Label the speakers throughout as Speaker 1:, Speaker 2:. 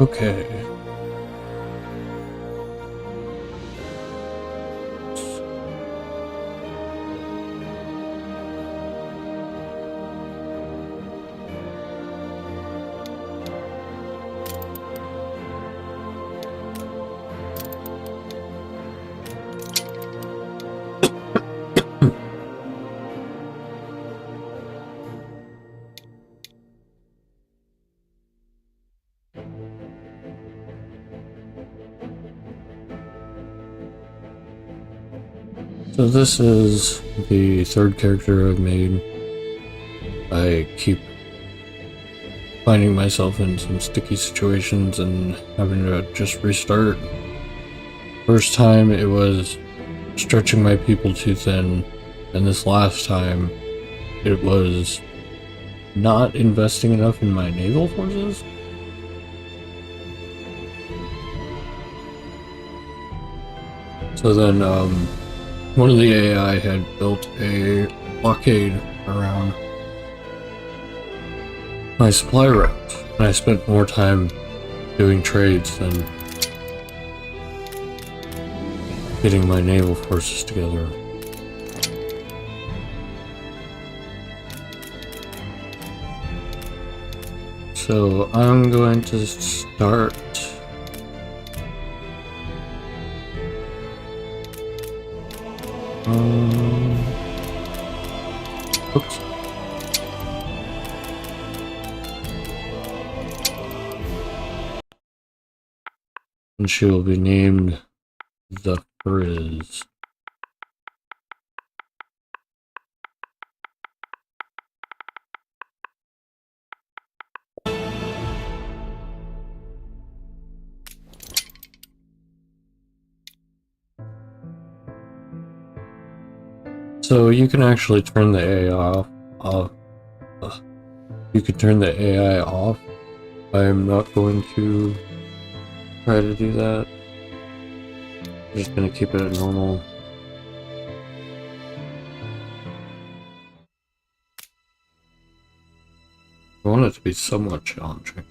Speaker 1: Okay. So this is the third character I've made. I keep finding myself in some sticky situations and having to just restart. First time it was stretching my people too thin, and this last time it was not investing enough in my naval forces. So then one of the AI had built a blockade around my supply routes, and I spent more time doing trades than getting my naval forces together. So I'm going to start oops. And she will be named the Frizz. So you can actually turn the AI off. You can turn the AI off. I'm not going to try to do that. I'm just going to keep it at normal. I want it to be somewhat challenging.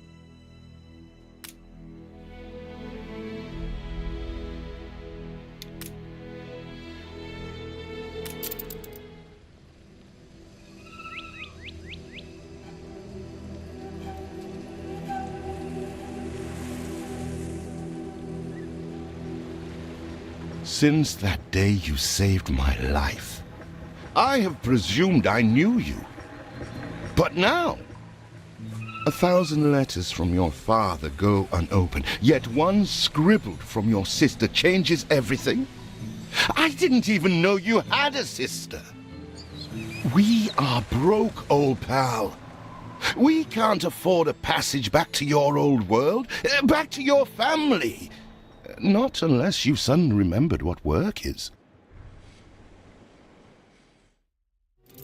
Speaker 2: Since that day you saved my life, I have presumed I knew you. But now, 1,000 letters from your father go unopened, yet one scribbled from your sister changes everything? I didn't even know you had a sister. We are broke, old pal. We can't afford a passage back to your old world, back to your family. Not unless you've suddenly remembered what work is.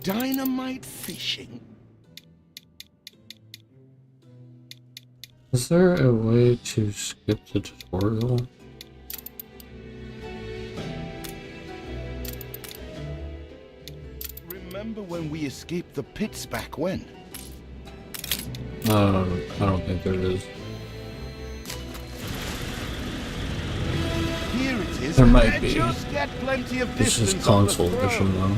Speaker 2: Dynamite fishing?
Speaker 1: Is there a way to skip the tutorial?
Speaker 2: Remember when we escaped the pits back when?
Speaker 1: I don't think there is.
Speaker 2: Here it is.
Speaker 1: There might be.
Speaker 2: Just get plenty of
Speaker 1: This is
Speaker 2: distance on the
Speaker 1: console
Speaker 2: throw.
Speaker 1: edition though.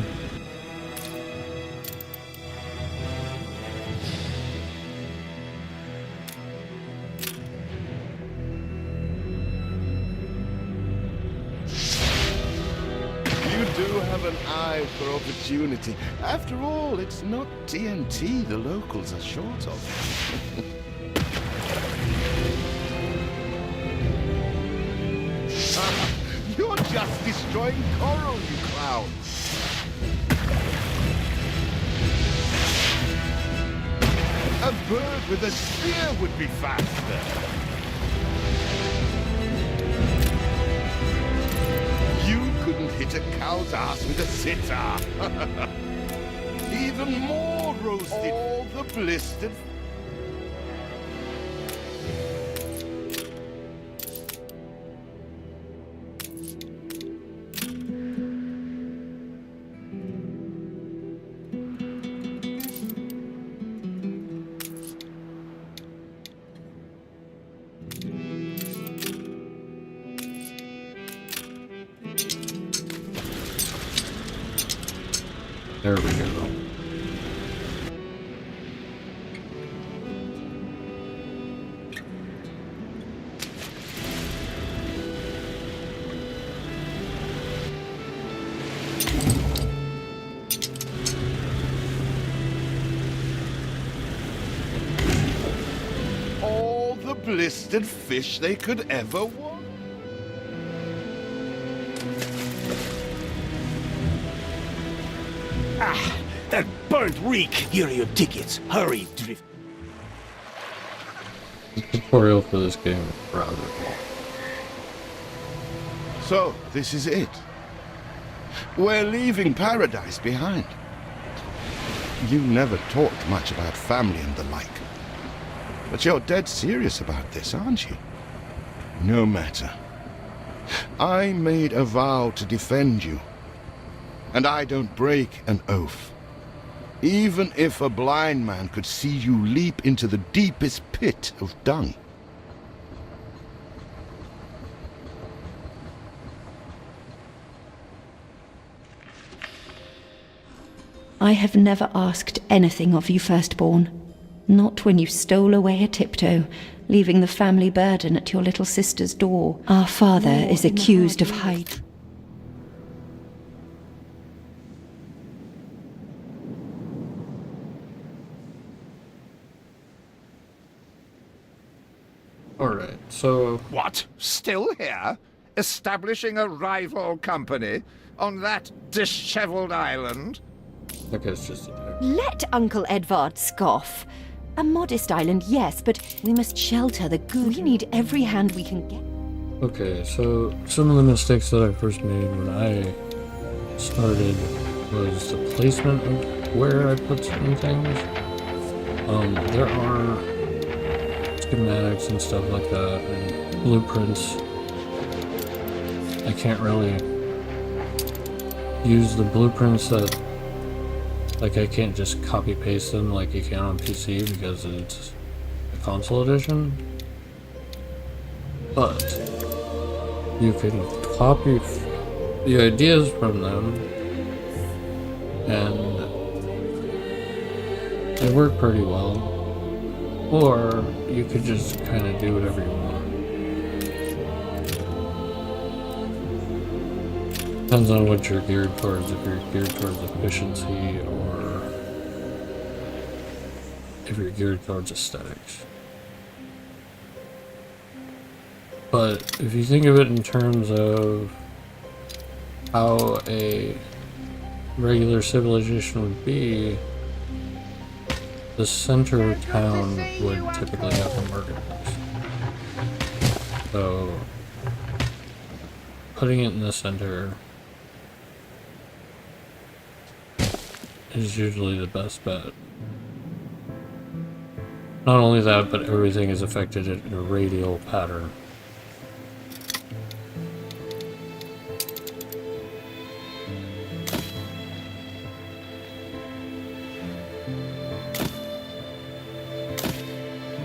Speaker 2: You do have an eye for opportunity. After all, it's not TNT the locals are short of. You're just destroying coral, you clown. A bird with a spear would be faster. You couldn't hit a cow's ass with a sitar. Even more roasted. All the blistered.
Speaker 1: There we go.
Speaker 2: All the blistered fish they could ever want.
Speaker 3: Ah, that burnt reek! Here are your tickets. Hurry, Drift.
Speaker 1: The tutorial for this game is rather long.
Speaker 2: So, this is it. We're leaving paradise behind. You never talked much about family and the like. But you're dead serious about this, aren't you? No matter. I made a vow to defend you. And I don't break an oath. Even if a blind man could see you leap into the deepest pit of dung.
Speaker 4: I have never asked anything of you, firstborn. Not when you stole away a tiptoe, leaving the family burden at your little sister's door. Our father is accused of hiding.
Speaker 1: Alright, so...
Speaker 5: What? Still here? Establishing a rival company on that disheveled island?
Speaker 1: That guy's just a dick.
Speaker 4: Let Uncle Edvard scoff. A modest island, yes, but we must shelter the good. We need every hand we can get.
Speaker 1: Okay, so some of the mistakes that I first made when I started was the placement of where I put certain things. There are schematics and stuff like that, and blueprints. I can't really use the blueprints that, like, I can't just copy paste them like you can on PC because it's a console edition. But you can copy the ideas from them, and they work pretty well. Or you could just kind of do whatever you want. Depends on what you're geared towards, if you're geared towards efficiency or if you're geared towards aesthetics. But if you think of it in terms of how a regular civilization would be, the center of town would typically have a marketplace. So, putting it in the center is usually the best bet. Not only that, but everything is affected in a radial pattern.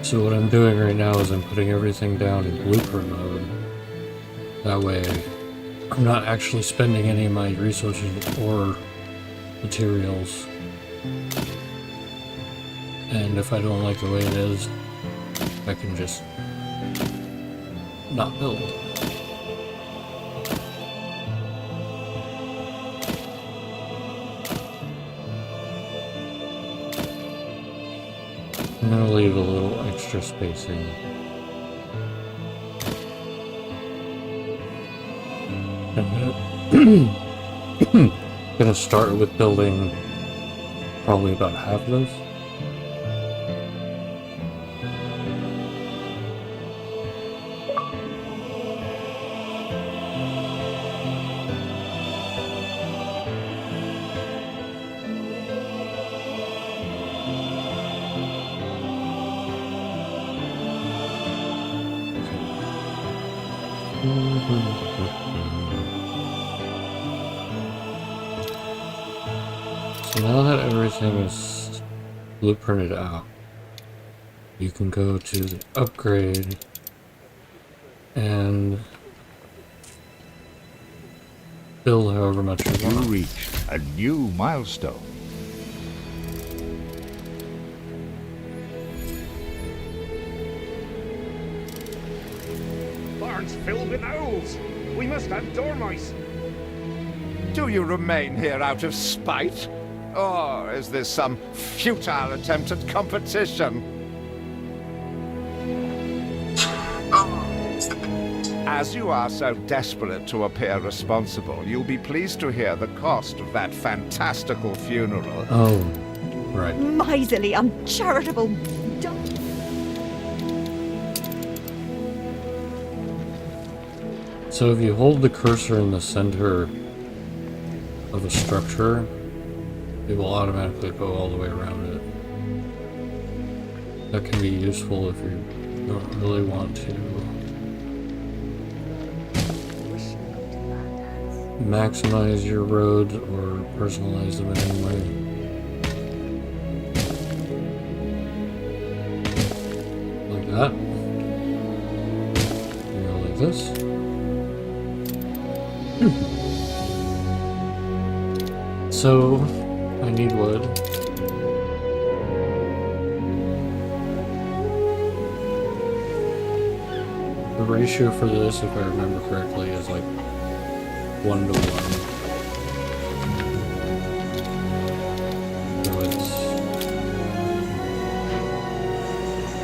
Speaker 1: So what I'm doing right now is I'm putting everything down in blueprint mode. That way, I'm not actually spending any of my resources or materials. And if I don't like the way it is, I can just not build. I'm gonna leave a little extra spacing. I'm gonna start with building probably about half of this. So now that everything is blueprinted out, you can go to the upgrade and build however much you
Speaker 6: You
Speaker 1: want.
Speaker 6: reached a new milestone.
Speaker 3: restaurant's filled with owls. We must have dormice.
Speaker 5: Do you remain here out of spite? Or is this some futile attempt at competition? As you are so desperate to appear responsible, you'll be pleased to hear the cost of that fantastical funeral.
Speaker 1: Oh, right.
Speaker 4: Miserly, uncharitable.
Speaker 1: So if you hold the cursor in the center of a structure, it will automatically go all the way around it. That can be useful if you don't really want to maximize your roads or personalize them in any way. Like that. You go like this. So, I need wood. The ratio for this, if I remember correctly, is like 1 to 1. So it's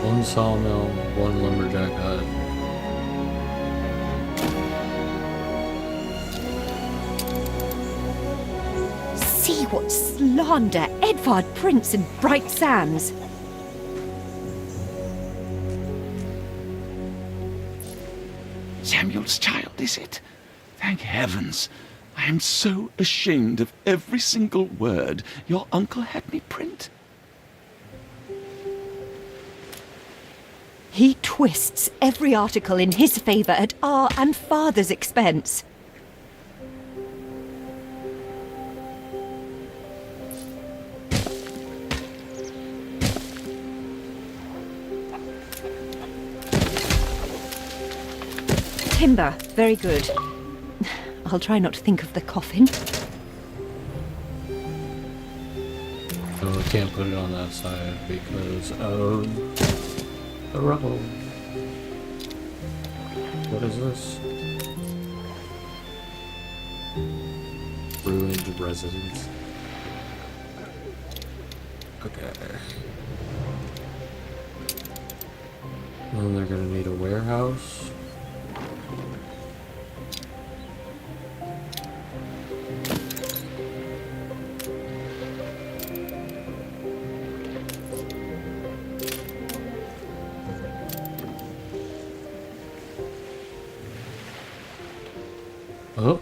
Speaker 1: 1 sawmill, 1 lumberjack hut.
Speaker 4: See what slander, Edvard Prince and Bright Sands.
Speaker 6: Samuel's child, is it? Thank heavens. I am so ashamed of every single word your uncle had me print.
Speaker 4: He twists every article in his favour at our and father's expense. Timber, very good. I'll try not to think of the coffin.
Speaker 1: So I can't put it on that side because of the rubble. What is this? Ruined residence. Okay. And they're gonna need a warehouse. Oh.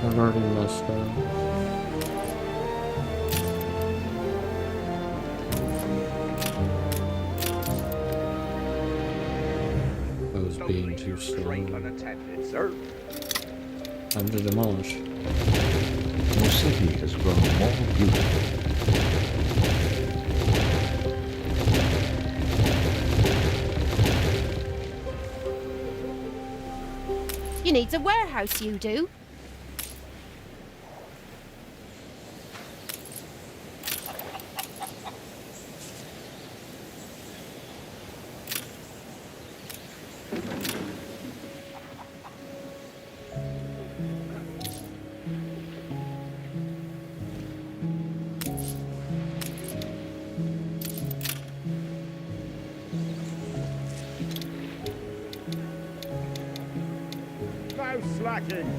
Speaker 1: I've already messed up. I was being too slow.
Speaker 3: Unattended, sir.
Speaker 1: Time to demolish.
Speaker 2: Your city has grown more beautiful.
Speaker 7: You need a warehouse, you do.
Speaker 3: No slacking.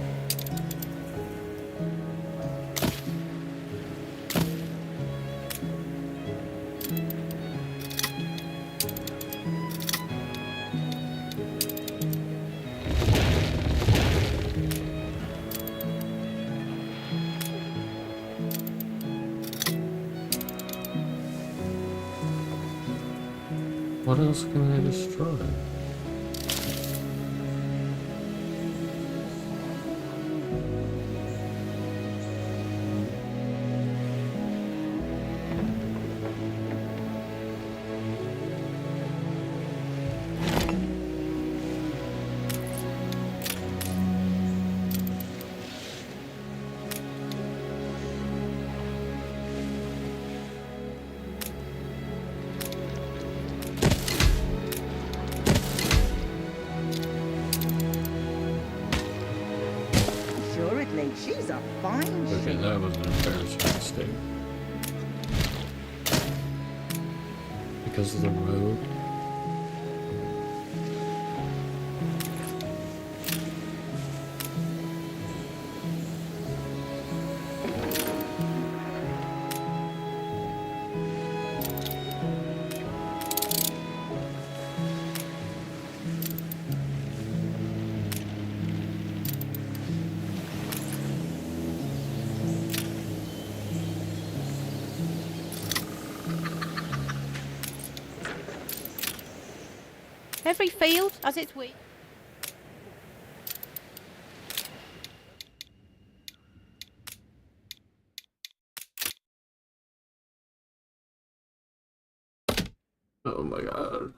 Speaker 1: What else can I destroy?
Speaker 8: Really, she's a fine
Speaker 1: Okay,
Speaker 8: sheep.
Speaker 1: that was an embarrassing mistake. Because of the road.
Speaker 7: Every field has its weed.
Speaker 1: Oh my god.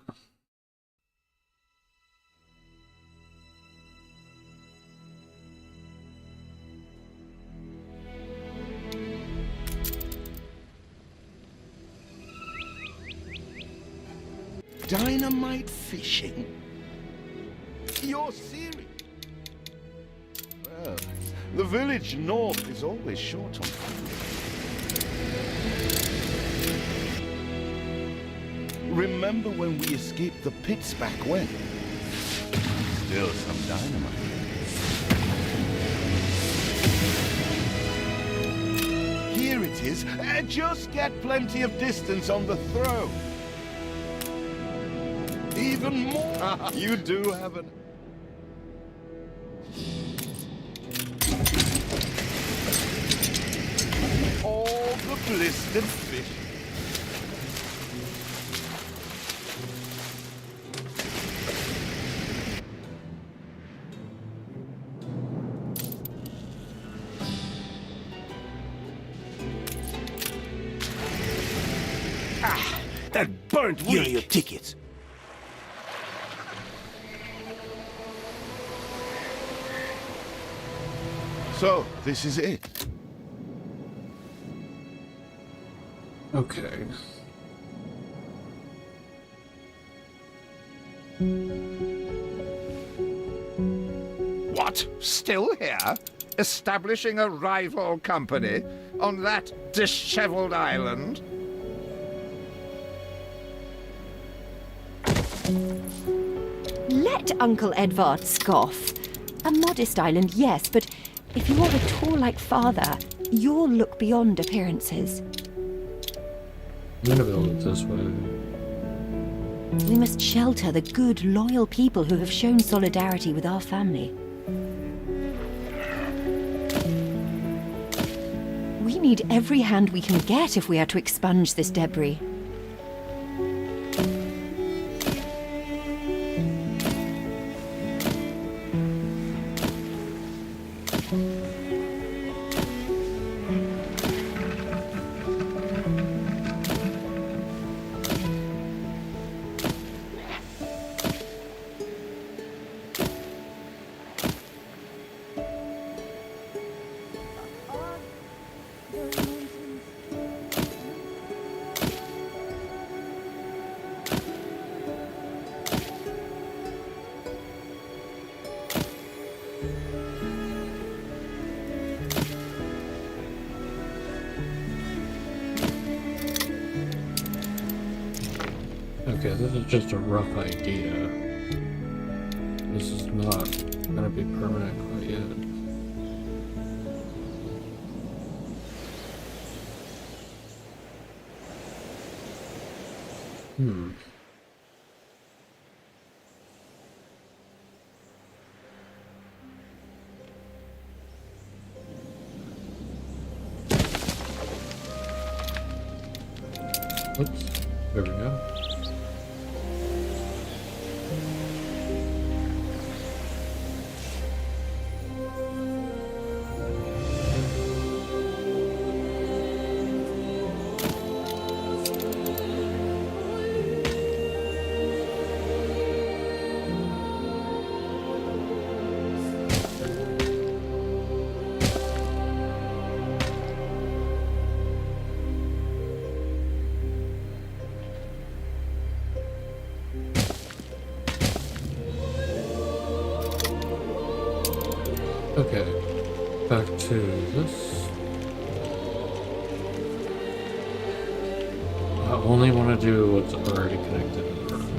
Speaker 2: Dynamite fishing? You're serious? Well, the village north is always short on food. Remember when we escaped the pits back when? Still some dynamite. Here it is. Just get plenty of distance on the throw. Even more. You do have an... All the blistered fish.
Speaker 3: That burnt reek! Here are your tickets.
Speaker 2: So, this is it.
Speaker 1: Okay.
Speaker 5: What? Still here? Establishing a rival company on that disheveled island?
Speaker 4: Let Uncle Edvard scoff. A modest island, yes, but if you are at all like father, you'll look beyond appearances.
Speaker 1: I'm gonna build it this way.
Speaker 4: We must shelter the good, loyal people who have shown solidarity with our family. We need every hand we can get if we are to expunge this debris.
Speaker 1: Okay, this is just a rough idea. This is not gonna be permanent quite yet. Oops, there we go. Okay, back to this. I only want to do what's already connected to the road.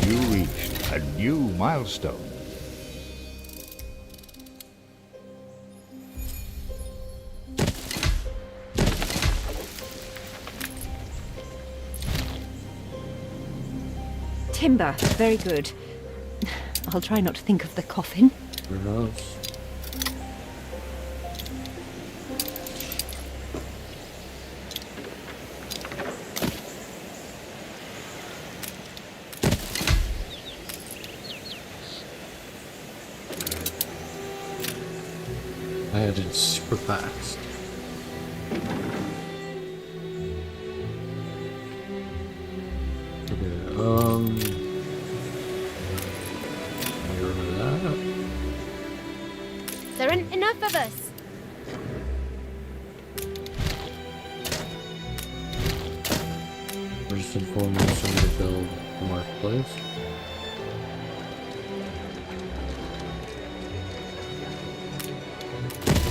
Speaker 3: You reached a new milestone.
Speaker 4: Timber, very good. I'll try not to think of the coffin.
Speaker 1: Who knows? I added super fast. Okay, get rid of that.
Speaker 7: There aren't enough of us.
Speaker 1: We're just informing somebody to build a marketplace.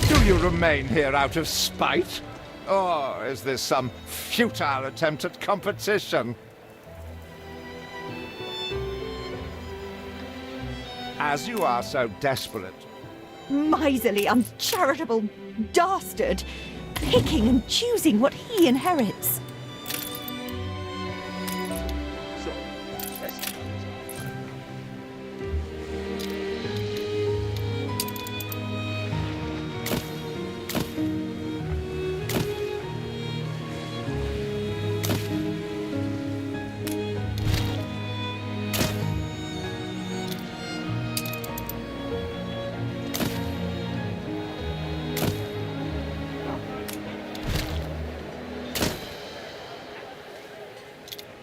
Speaker 5: Do you remain here out of spite? Or is this some futile attempt at competition? As you are so desperate,
Speaker 4: Miserly, uncharitable dastard, picking and choosing what he inherits.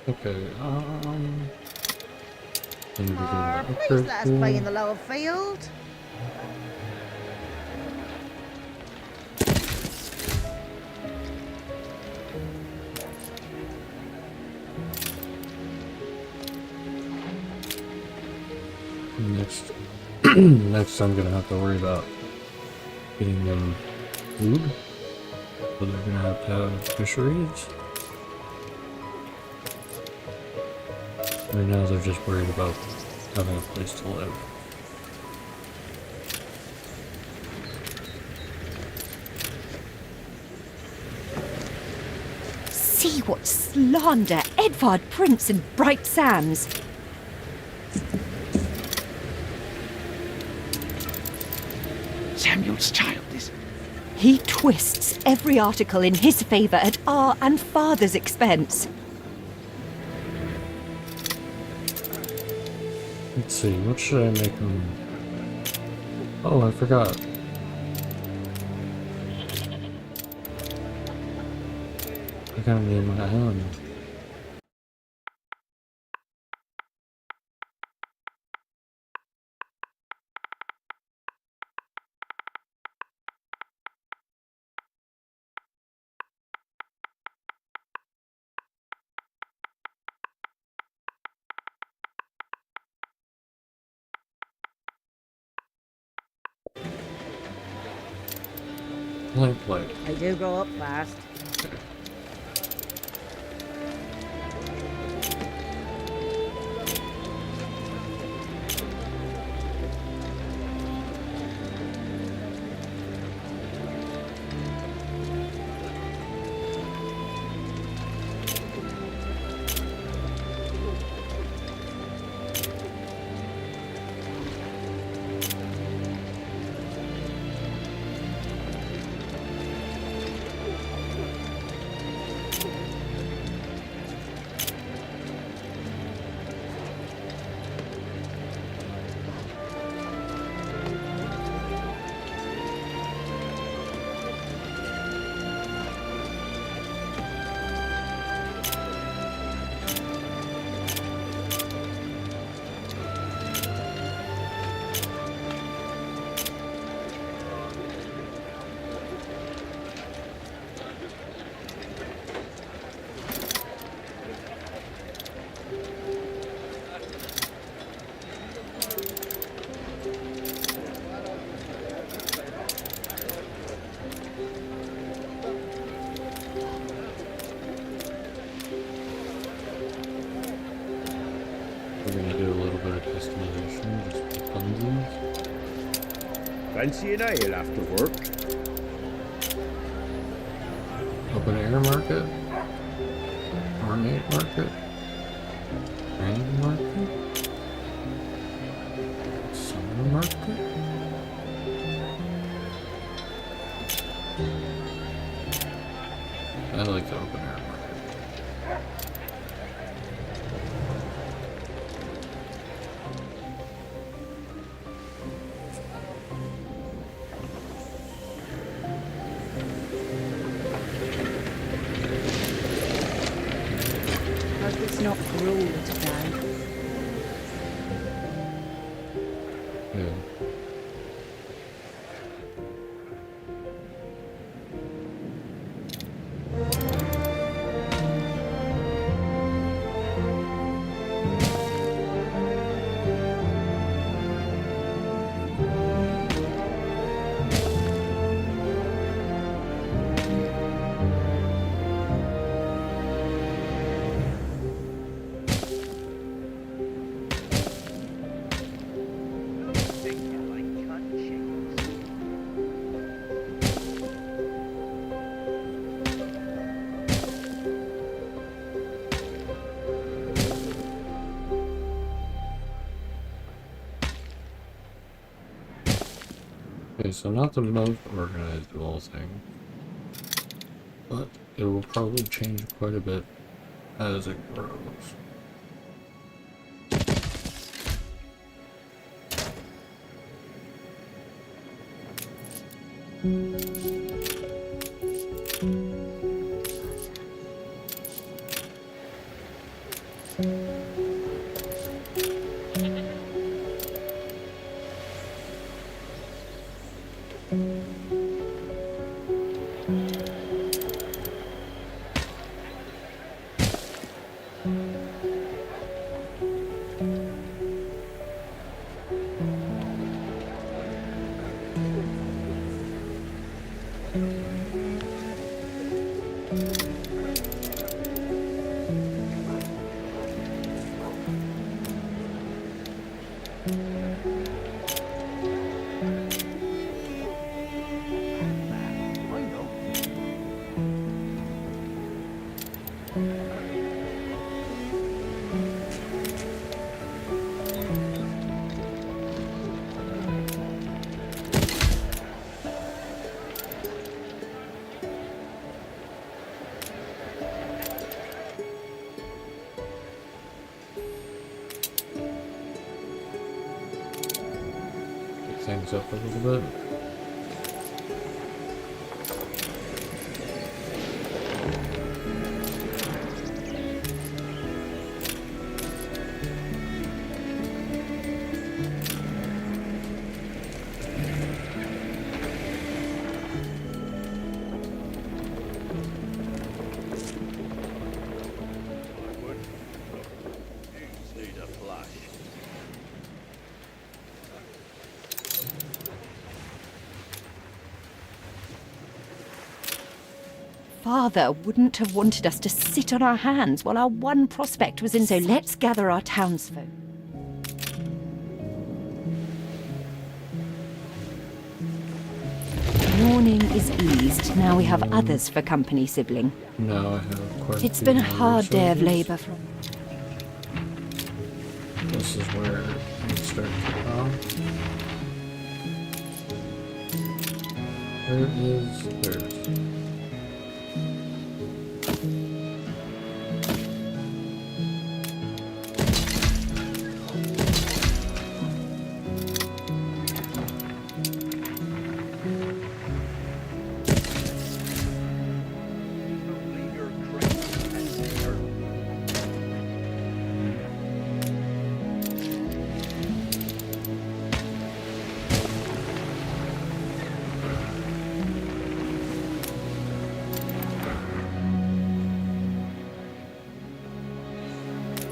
Speaker 1: Okay, then we do
Speaker 8: Or
Speaker 1: that.
Speaker 8: please let us play in the lower field.
Speaker 1: Next, next I'm gonna have to worry about getting them food. So they're gonna have to have fisheries. Right now they're just worried about having a place to live.
Speaker 4: See what slander Edvard Prince and Bright Sands.
Speaker 6: Samuel's child is...
Speaker 4: He twists every article in his favour at our and father's expense.
Speaker 1: Let's see, what should I make them? Oh, I forgot. I gotta name my island. Blank.
Speaker 8: They do grow up fast.
Speaker 3: Fancy an ale after work?
Speaker 1: Open air market? Ornate market? Grand market? Summer market? I like the open air market.
Speaker 4: Hope it's not cruel today.
Speaker 1: Yeah. Okay, so not the most organized of all things, but it will probably change quite a bit as it grows. Things up a little bit.
Speaker 4: Father wouldn't have wanted us to sit on our hands while our one prospect was in. So let's gather our townsfolk. Mourning is eased. Now we have others for company, sibling.
Speaker 1: Now I have quite
Speaker 4: It's
Speaker 1: few
Speaker 4: been a
Speaker 1: more
Speaker 4: hard day of
Speaker 1: resources.
Speaker 4: labour from.
Speaker 1: This is where it starts to come. There it is. There it is.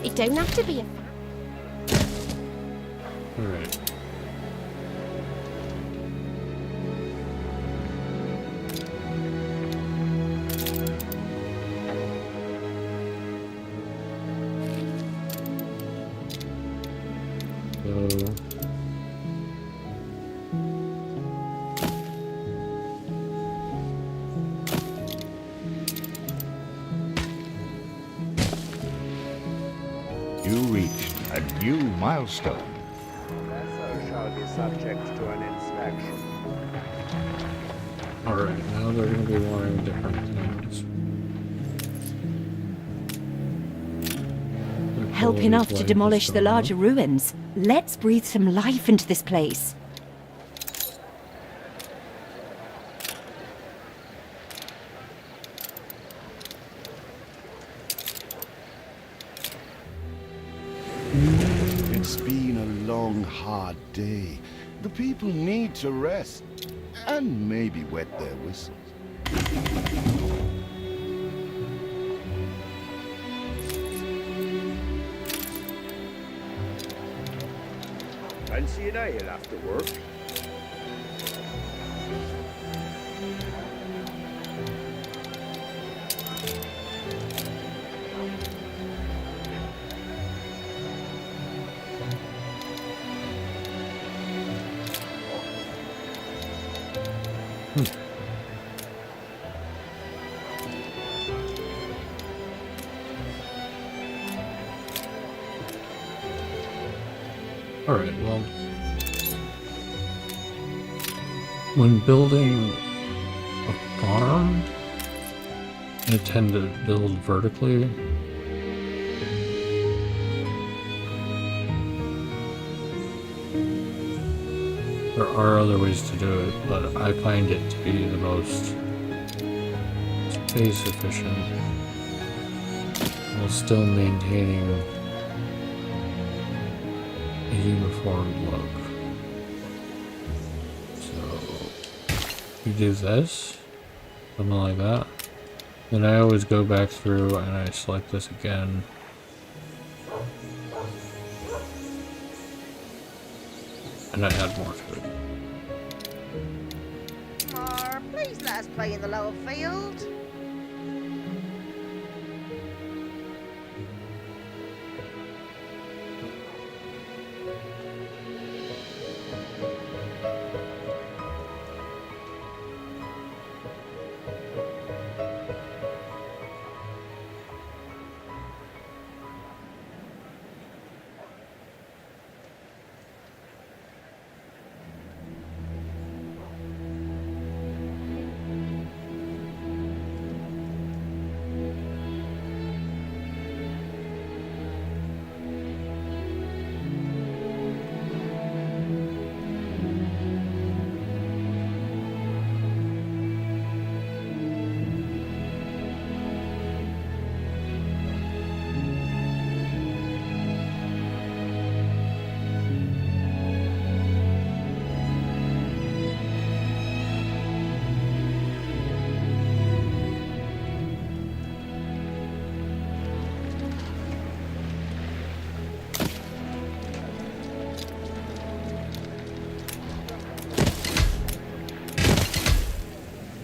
Speaker 7: It don't have to be a...
Speaker 1: Alright. So
Speaker 3: You reached a new milestone.
Speaker 5: Vessel shall be subject to an inspection.
Speaker 1: Alright, now they're going to be wanting different things.
Speaker 4: Help enough to demolish the larger ruins. Let's breathe some life into this place.
Speaker 2: It's been a long, hard day. The people need to rest and maybe wet their whistles.
Speaker 3: Fancy an ale after work?
Speaker 1: Alright, well, when building a farm, I tend to build vertically. There are other ways to do it, but I find it to be the most space efficient while still maintaining a uniform look. So you do this, something like that. Then I always go back through and I select this again. And I add more to it.
Speaker 8: Please let us play in the lower field.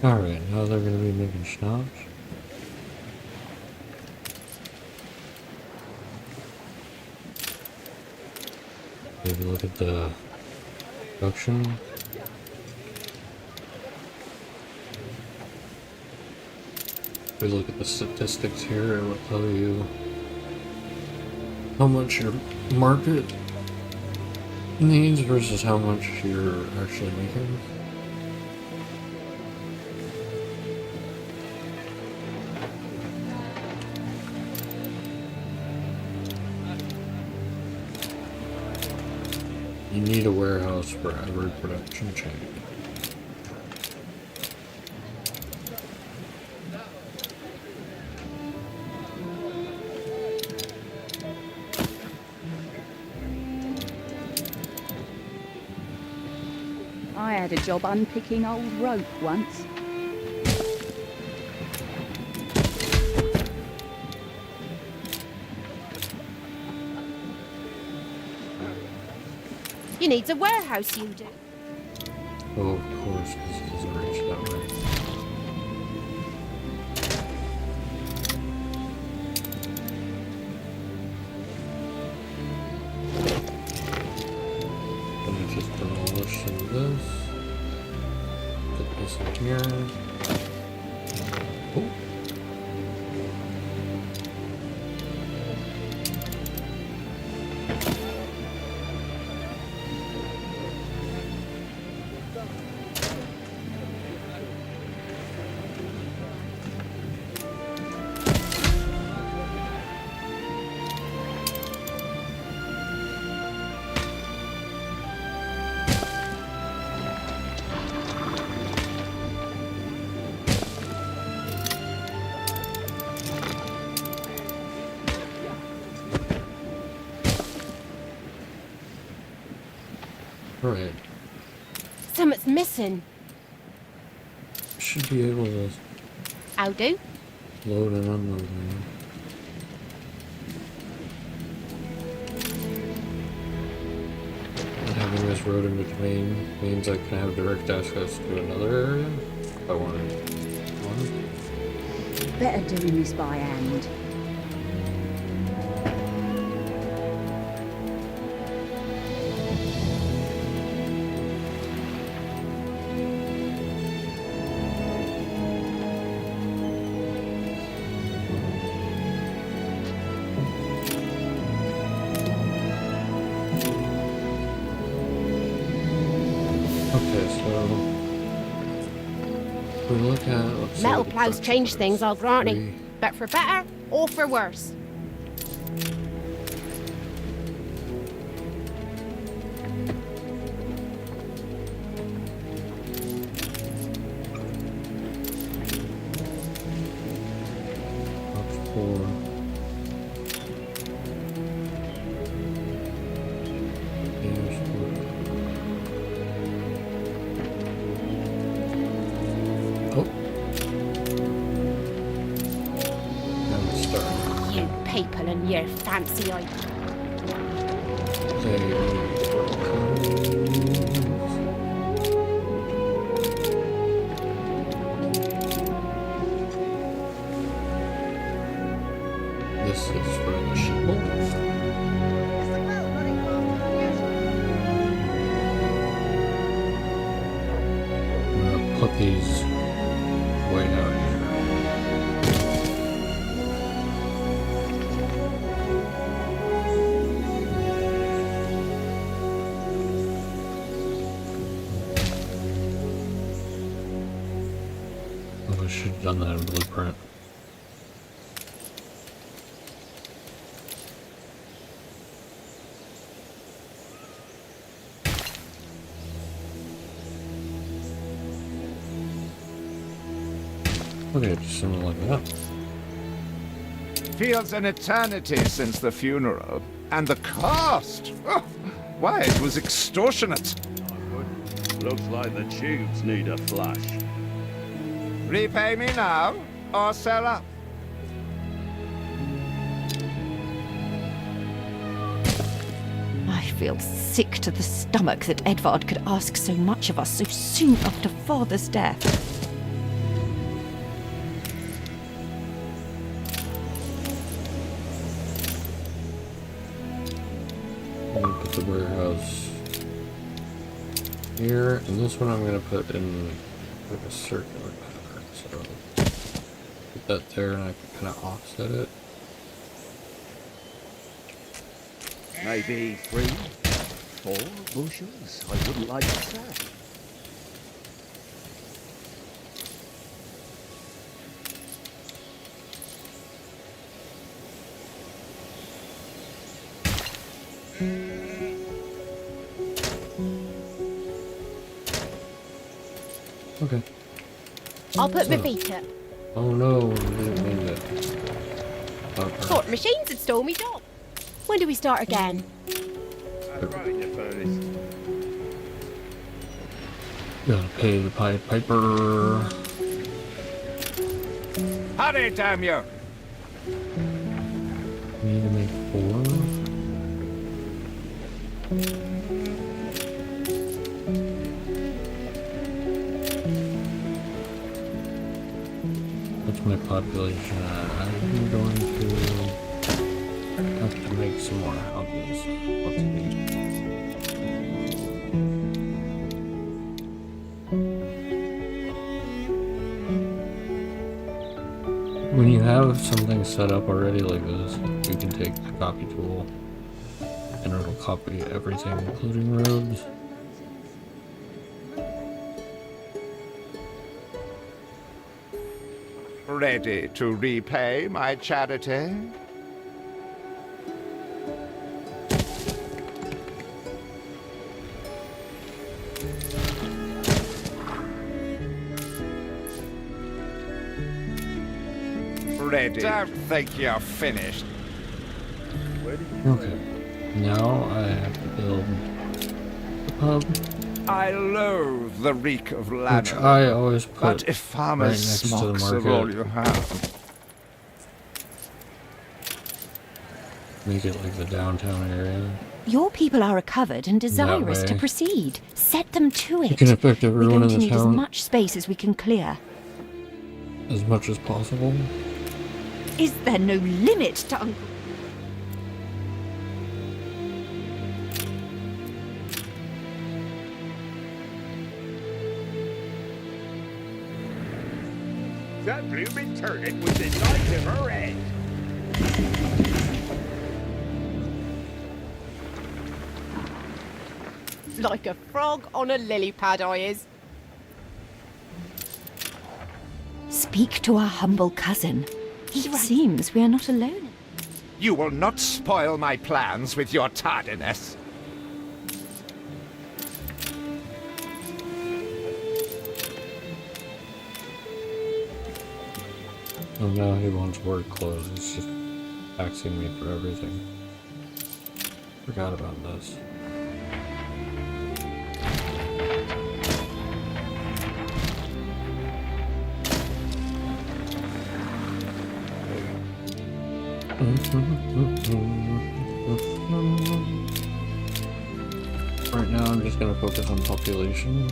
Speaker 1: Alright, now they're going to be making schnapps. Maybe look at the production. If we look at the statistics here, it will tell you how much your market needs versus how much you're actually making. You need a warehouse for every production chain.
Speaker 9: I had a job unpicking old rope once.
Speaker 7: You need a warehouse, you do.
Speaker 1: Oh, of course, because it doesn't reach that way. Gonna just demolish some of this. Put this in here. Oh. Alright.
Speaker 7: Something's missing.
Speaker 1: Should be able to
Speaker 7: How do?
Speaker 1: load and unload now. And having this road in between means I can have direct access to another area if I wanted.
Speaker 9: Better doing this by hand.
Speaker 1: Okay, so we look at let's see
Speaker 7: Metal
Speaker 1: what the
Speaker 7: plows
Speaker 1: production
Speaker 7: change
Speaker 1: is.
Speaker 7: things, I'll grant it.
Speaker 1: Three.
Speaker 7: But for better or for worse.
Speaker 1: That's 4. Here's 4. Oh. Now we start.
Speaker 7: You people and your fancy ideas.
Speaker 1: This is for the sheeple.
Speaker 8: Is the boat running faster than usual?
Speaker 1: I'm gonna put these way out here. Oh, I should have done that in Blueprint. Okay, just something like that.
Speaker 5: Feels an eternity since the funeral. And the cost! Oh, why, it was extortionate.
Speaker 6: Looks like the tubes need a flush.
Speaker 5: Repay me now, or sell up.
Speaker 4: I feel sick to the stomach that Edvard could ask so much of us so soon after father's death.
Speaker 1: I'm gonna put the warehouse here, and this one I'm gonna put in like a circular pattern. So put that there, and I can kind of offset it.
Speaker 3: Maybe 3, 4 bushels. I wouldn't like to say.
Speaker 1: Okay.
Speaker 7: I'll put my
Speaker 1: So.
Speaker 7: feet up.
Speaker 1: Oh no, I didn't mean that. Okay.
Speaker 7: Thought machines had stole me job. When do we start again?
Speaker 3: Right, the furnace.
Speaker 1: Gotta pay the Pied Piper.
Speaker 5: Hurry, damn you!
Speaker 1: Need to make 4. What's my population at? I'm going to have to make some more houses. What's the When you have something set up already like this, you can take the copy tool and it'll copy everything, including roads.
Speaker 5: Ready to repay my charity? Ready. Don't think you're finished.
Speaker 1: Okay, now I have to build the pub,
Speaker 5: I loathe the reek of
Speaker 1: which
Speaker 5: lamb.
Speaker 1: I always put
Speaker 5: But if farmers
Speaker 1: right next to the
Speaker 5: smocks are all
Speaker 1: market.
Speaker 5: you have,
Speaker 1: Make it like the downtown area.
Speaker 4: Your people are recovered and desirous to
Speaker 1: way.
Speaker 4: proceed. Set them to
Speaker 1: You
Speaker 4: it.
Speaker 1: can affect
Speaker 4: We're
Speaker 1: everyone
Speaker 4: going
Speaker 1: in
Speaker 4: to
Speaker 1: the
Speaker 4: need as
Speaker 1: town
Speaker 4: much space as we can clear.
Speaker 1: as much as possible.
Speaker 4: Is there no limit to Uncle?
Speaker 3: That blooming turnip was the size of her head.
Speaker 7: Like a frog on a lily pad, I is.
Speaker 4: Speak to our humble cousin. It seems we are not alone.
Speaker 5: you will not spoil my plans with your tardiness.
Speaker 1: Oh, now he wants work clothes. He's just taxing me for everything. Forgot about this. Right now I'm just gonna focus on population.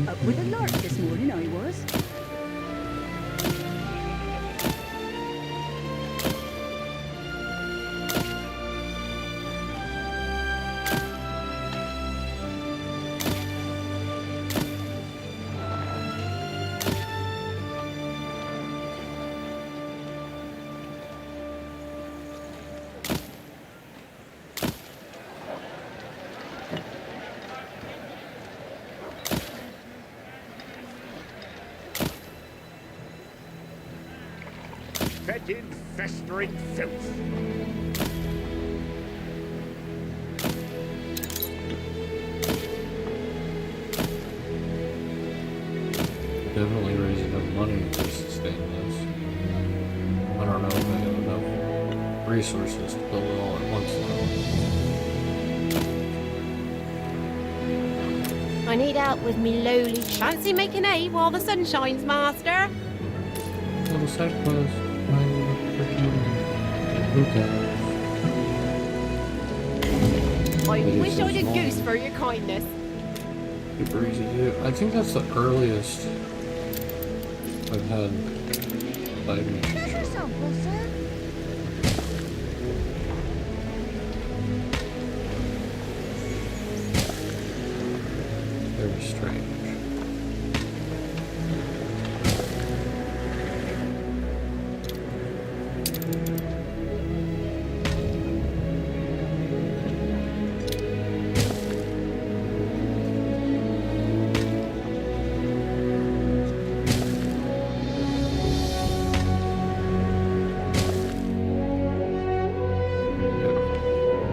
Speaker 9: Up with a lark this morning, I was.
Speaker 3: Fetid, festering filth.
Speaker 1: Definitely raising enough money to sustain this. I don't know if I have enough resources to build it all at once though.
Speaker 7: I need help with me lowly. Fancy making hay while the sun shines, master.
Speaker 1: Little side quest. Who cares?
Speaker 7: I
Speaker 1: It is
Speaker 7: wish
Speaker 1: so
Speaker 7: I'd a
Speaker 1: small.
Speaker 7: goose for your kindness.
Speaker 1: Super easy to do. I think that's the earliest I've had side mission.
Speaker 8: There's your sample, sir.
Speaker 1: Very strange.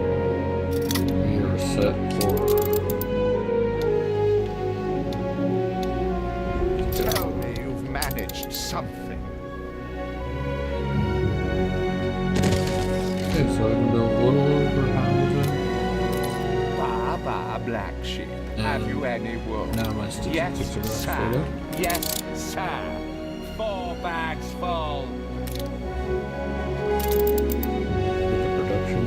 Speaker 1: We are set for
Speaker 5: Tell me you've managed something.
Speaker 1: okay, so I can build a little over housing.
Speaker 5: Bah, bah, black sheep. Have you any wool?
Speaker 1: Now my statistics are
Speaker 5: Yes,
Speaker 1: up
Speaker 5: sir.
Speaker 1: straight up.
Speaker 5: Yes, sir. 4 bags full.
Speaker 1: With the production,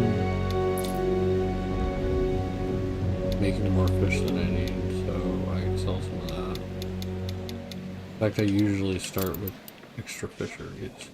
Speaker 1: making more fish than I need, so I can sell some of that. In fact, I usually start with extra fisheries.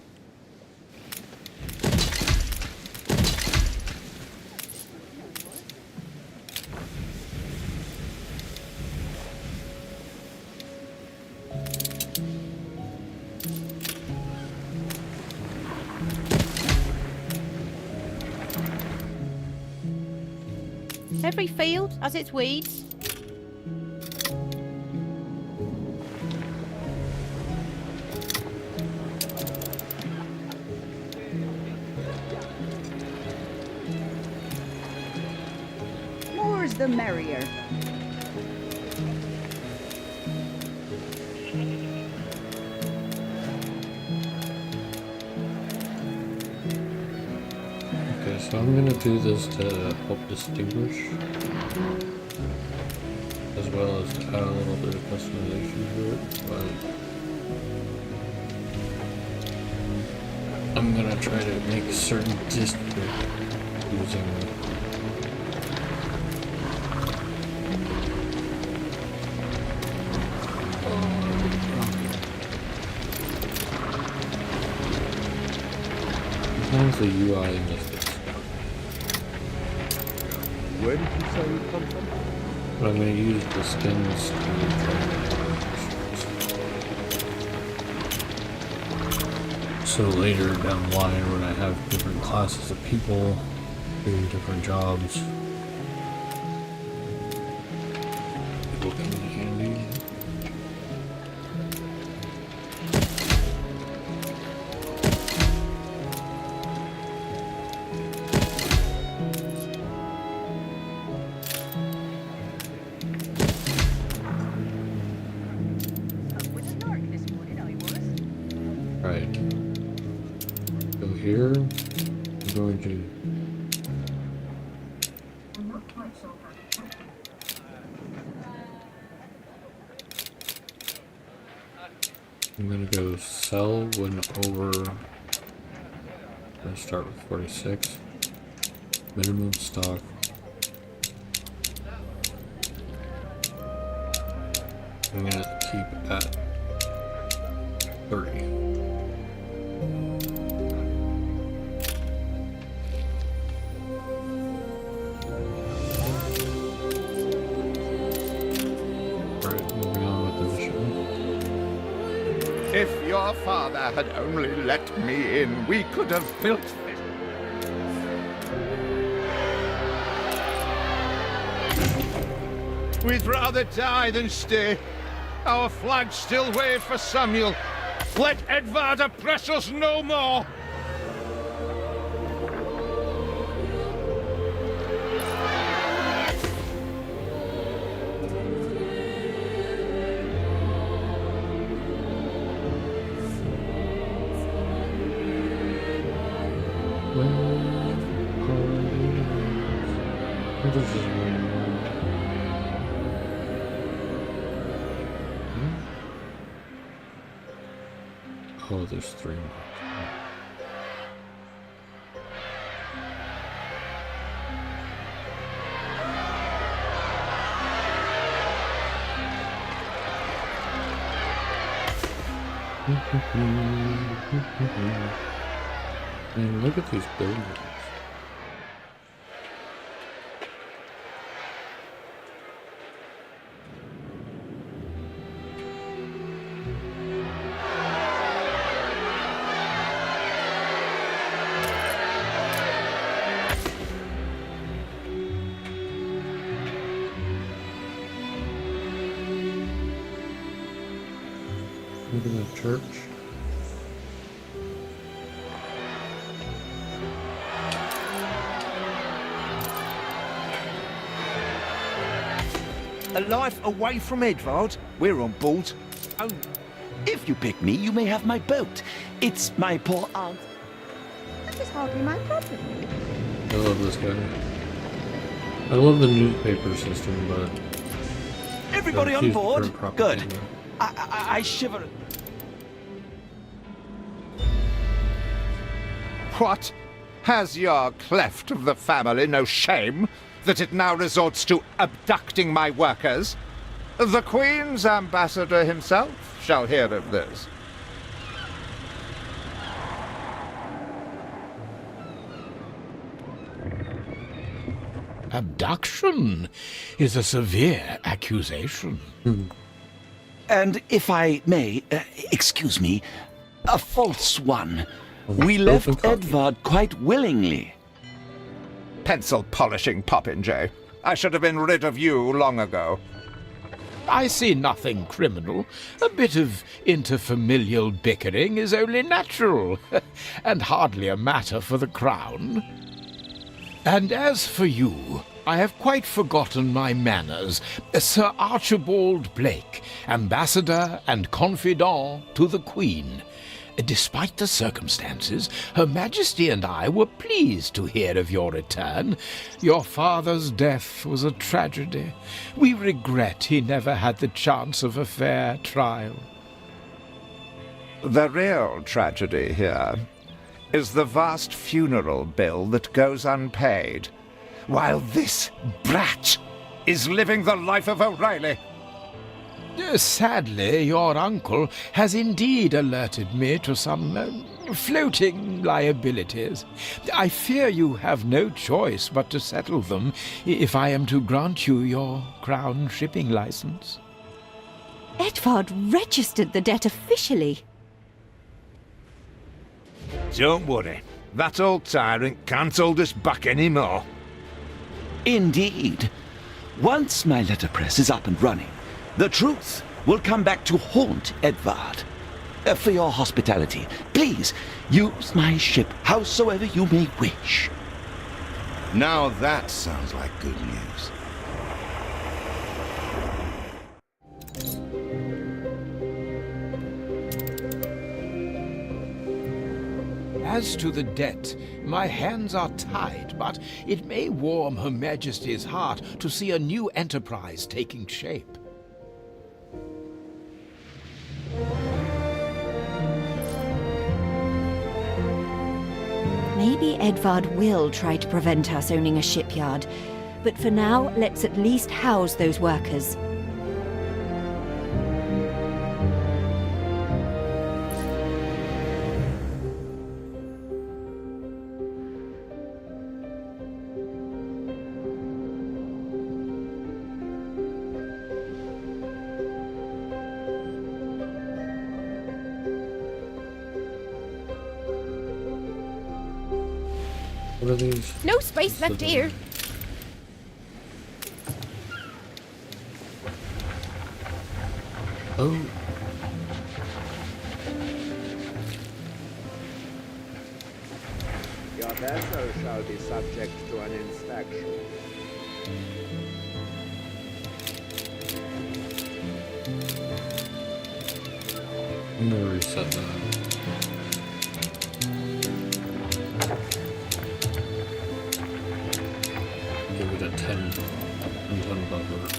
Speaker 7: Every field has its weeds.
Speaker 9: More's the merrier.
Speaker 1: so I'm gonna do this to help distinguish, as well as to add a little bit of customization to it, but I'm gonna try to make a certain district using as long as the UI in this is.
Speaker 5: Where did you say you come from?
Speaker 1: But I'm going to use the skins to try to. So later down the line, when I have different classes of people doing different jobs, it will come in handy. Right. So here, I'm going to go sell when over. I'm going to start with 46. Minimum stock. I'm going to keep at 30.
Speaker 5: If your father had only let me in, we could have built this. We'd rather die than stay. Our flags still wave for Samuel. Let Edvard oppress us no more.
Speaker 1: Oh, there's 3 more. And look at these buildings. Look at that church.
Speaker 3: A life away from Edvard? We're on board.
Speaker 6: Oh, if you pick me, you may have my boat. It's my poor aunt.
Speaker 8: That is hardly my problem.
Speaker 1: I love this guy. I love the newspaper system, but
Speaker 6: Everybody on board? Good.
Speaker 1: propaganda.
Speaker 6: I shiver.
Speaker 5: What? Has your cleft of the family no shame that it now resorts to abducting my workers? The Queen's ambassador himself shall hear of this.
Speaker 3: Abduction is a severe accusation.
Speaker 6: And if I may, excuse me, a false one. We left Edvard quite willingly.
Speaker 5: Pencil polishing popinjay. I should have been rid of you long ago.
Speaker 3: I see nothing criminal. A bit of interfamilial bickering is only natural, and hardly a matter for the crown. And as for you, I have quite forgotten my manners. Sir Archibald Blake, ambassador and confidant to the Queen. Despite the circumstances, Her Majesty and I were pleased to hear of your return. Your father's death was a tragedy. We regret he never had the chance of a fair trial.
Speaker 5: The real tragedy here is the vast funeral bill that goes unpaid, while this brat is living the life of O'Reilly.
Speaker 3: Sadly, your uncle has indeed alerted me to some floating liabilities. I fear you have no choice but to settle them if I am to grant you your crown shipping license.
Speaker 4: Edvard registered the debt officially.
Speaker 5: Don't worry, that old tyrant can't hold us back anymore.
Speaker 6: Indeed. Once my letterpress is up and running, the truth will come back to haunt Edvard. For your hospitality, please use my ship howsoever you may wish.
Speaker 2: Now that sounds like good news.
Speaker 3: As to the debt, my hands are tied, but it may warm Her Majesty's heart to see a new enterprise taking shape.
Speaker 4: Maybe Edvard will try to prevent us owning a shipyard, but for now, let's at least house those workers.
Speaker 1: What are these?
Speaker 7: No space left here.
Speaker 1: Oh.
Speaker 10: Your vessel shall be subject to an inspection.
Speaker 1: I'm gonna reset that. Give it a 10 and 10 buffer.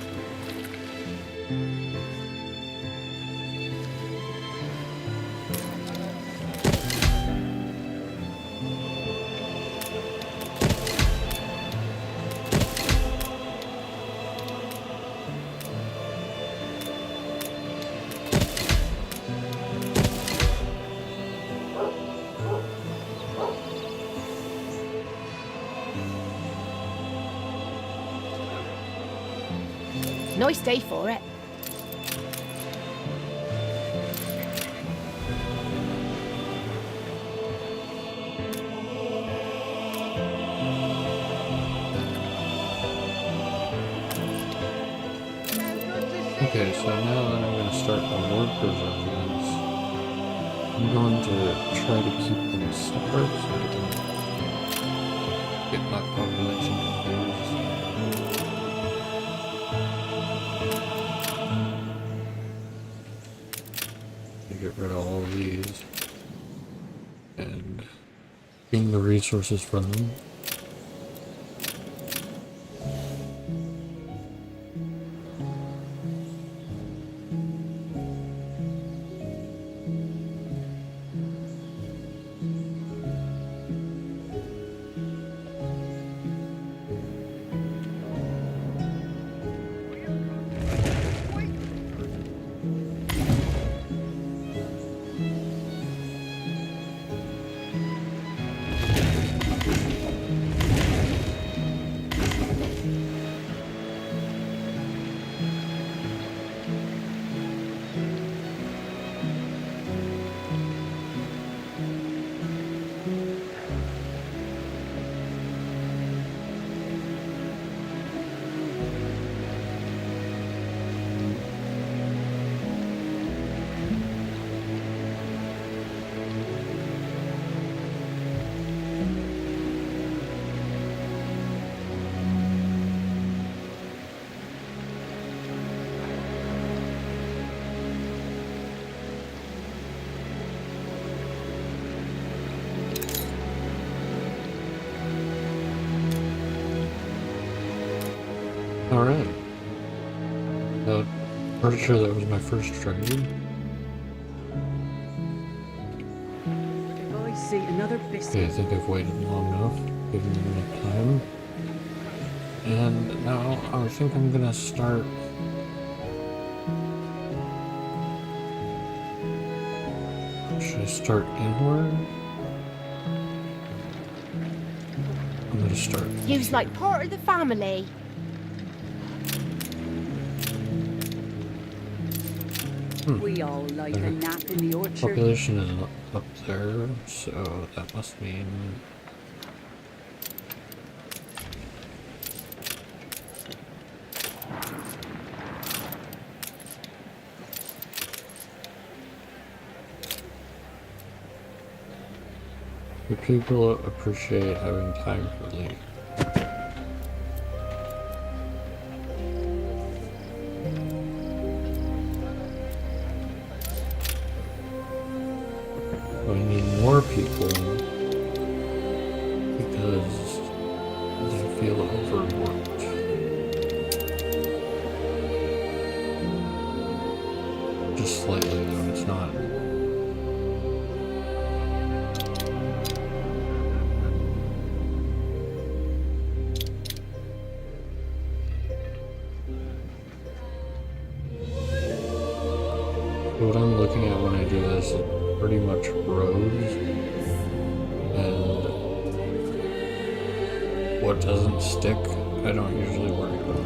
Speaker 7: Nice day for it.
Speaker 1: Okay, so now that I'm going to start the workers residence, I'm going to try to keep them separate so I don't get my population confused. Get rid of all of these and gain the resources from them. Alright. Pretty sure that was my first trade.
Speaker 9: I see another biscuit.
Speaker 1: Okay, I think I've waited long enough, given me enough time. And now I think I'm gonna start. Should I start inward? I'm gonna start.
Speaker 7: You's like part of the family.
Speaker 9: We all like a nap in the orchard.
Speaker 1: Population is up there, so that must mean. The people appreciate having time for leave. We need more people because they feel overworked. Just slightly though, it's not. What I'm looking at when I do this is pretty much roads and what doesn't stick, I don't usually worry about.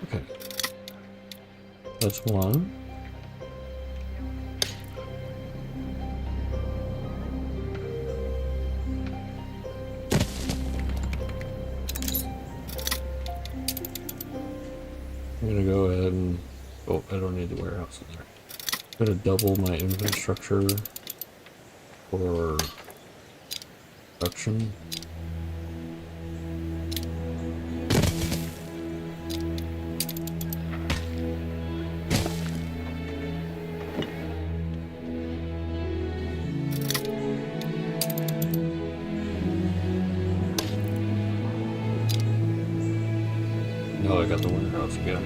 Speaker 1: Okay. That's one. I'm gonna go ahead and, oh, I don't need the warehouse in there. I'm gonna double my infrastructure for production. Oh, I got the warehouse again.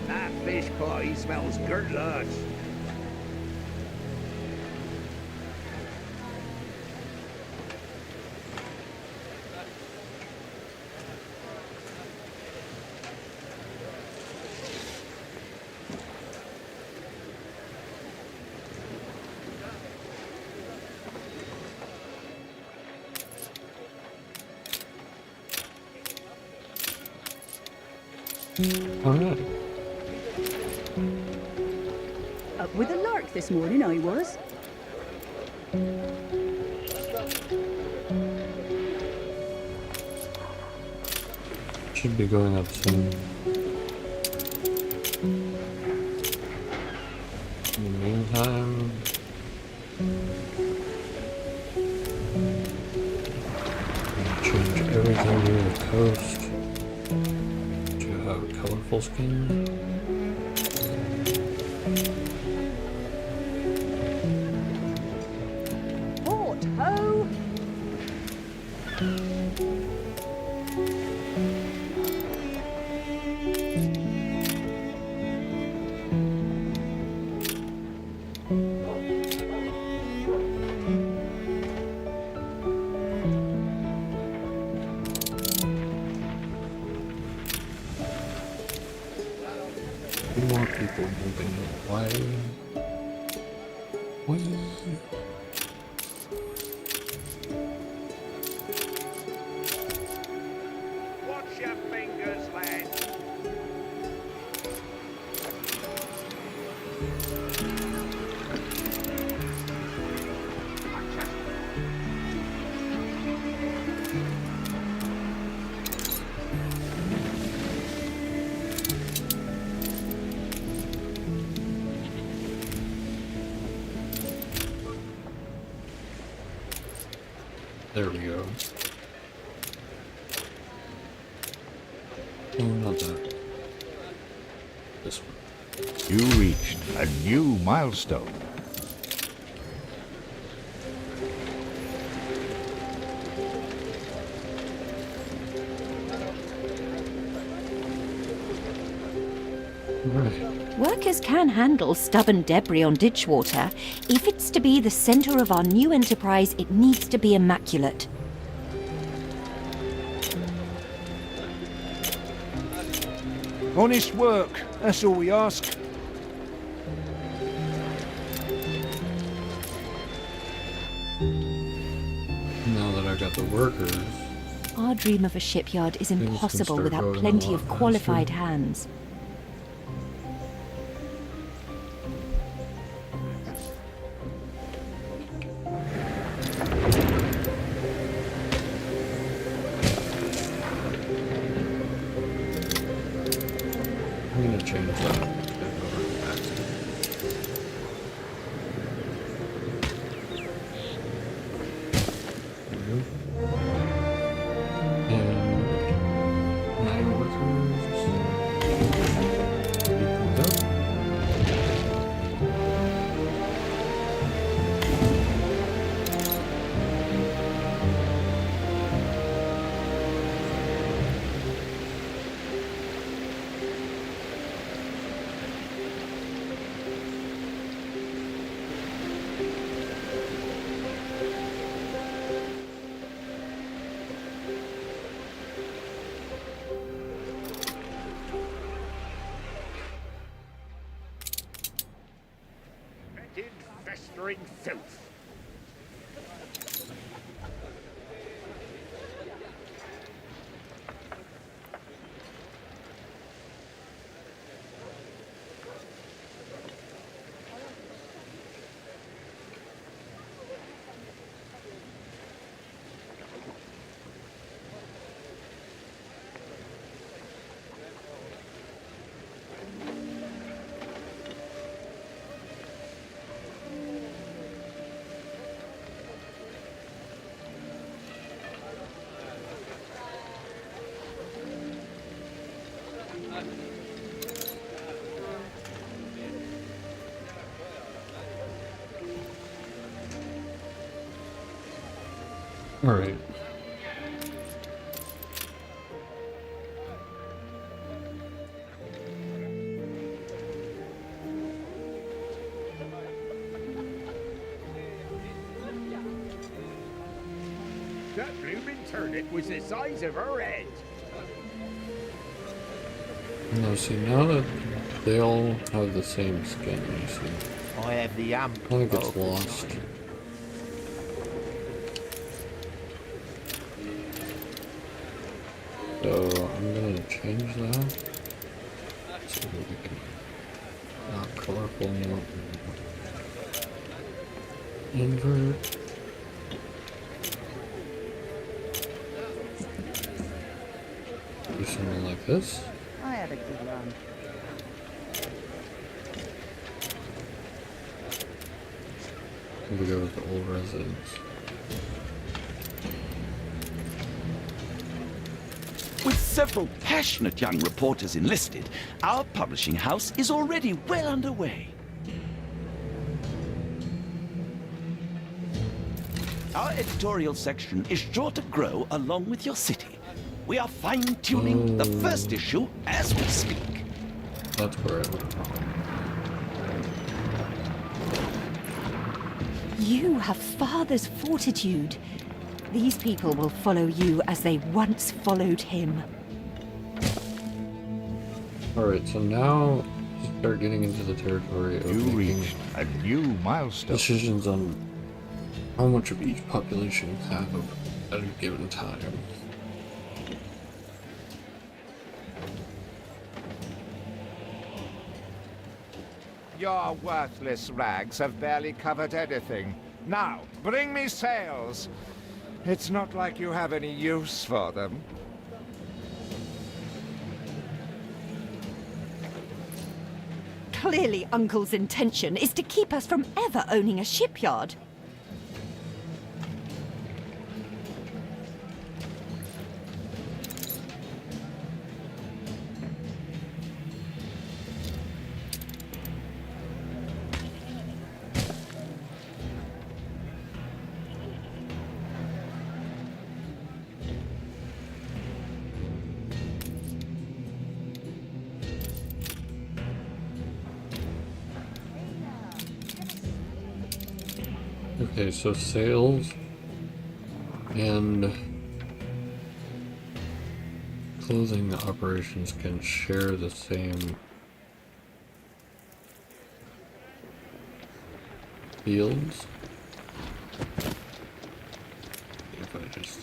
Speaker 10: That fish pie smells good, lads.
Speaker 1: Alright.
Speaker 9: Up with a lark this morning, I was.
Speaker 1: Should be going up soon. In the meantime, I'm gonna change everything near the coast to have colorful skin.
Speaker 9: Port ho!
Speaker 1: More people moving away.
Speaker 10: Watch your fingers, lads.
Speaker 1: There we go. Oh, not that. This one.
Speaker 5: You reached a new milestone.
Speaker 1: Right.
Speaker 4: Workers can handle stubborn debris on ditchwater. If it's to be the centre of our new enterprise, it needs to be immaculate.
Speaker 5: Honest work, that's all we ask.
Speaker 1: Now that I got the workers,
Speaker 4: Our dream of a shipyard is
Speaker 1: can
Speaker 4: impossible
Speaker 1: start
Speaker 4: without
Speaker 1: going a
Speaker 4: plenty
Speaker 1: lot
Speaker 4: of
Speaker 1: faster.
Speaker 4: qualified hands.
Speaker 1: I'm gonna change that. And 9 workers. Equals up.
Speaker 10: Festering filth.
Speaker 1: All right.
Speaker 10: That blooming turnip was the size of her head.
Speaker 1: Now see, now that they all have the same skin, you see,
Speaker 5: I have the
Speaker 1: I think it's lost. So I'm gonna change that so that we can not colorful anymore. Invert. Do something like this.
Speaker 8: I had a good run.
Speaker 1: And we go with the old residents.
Speaker 6: With several passionate young reporters enlisted, our publishing house is already well underway. Our editorial section is sure to grow along with your city. We are fine-tuning the first issue as we speak.
Speaker 1: That's where I would.
Speaker 4: You have father's fortitude. These people will follow you as they once followed him.
Speaker 1: Alright, so now we start getting into the territory of
Speaker 5: You
Speaker 1: making
Speaker 5: reached a new milestone.
Speaker 1: decisions on how much of each population you have at a given time.
Speaker 5: Your worthless rags have barely covered anything. Now, bring me sails. It's not like you have any use for them.
Speaker 4: Clearly, Uncle's intention is to keep us from ever owning a shipyard.
Speaker 1: Okay, so sales and clothing operations can share the same fields. If I just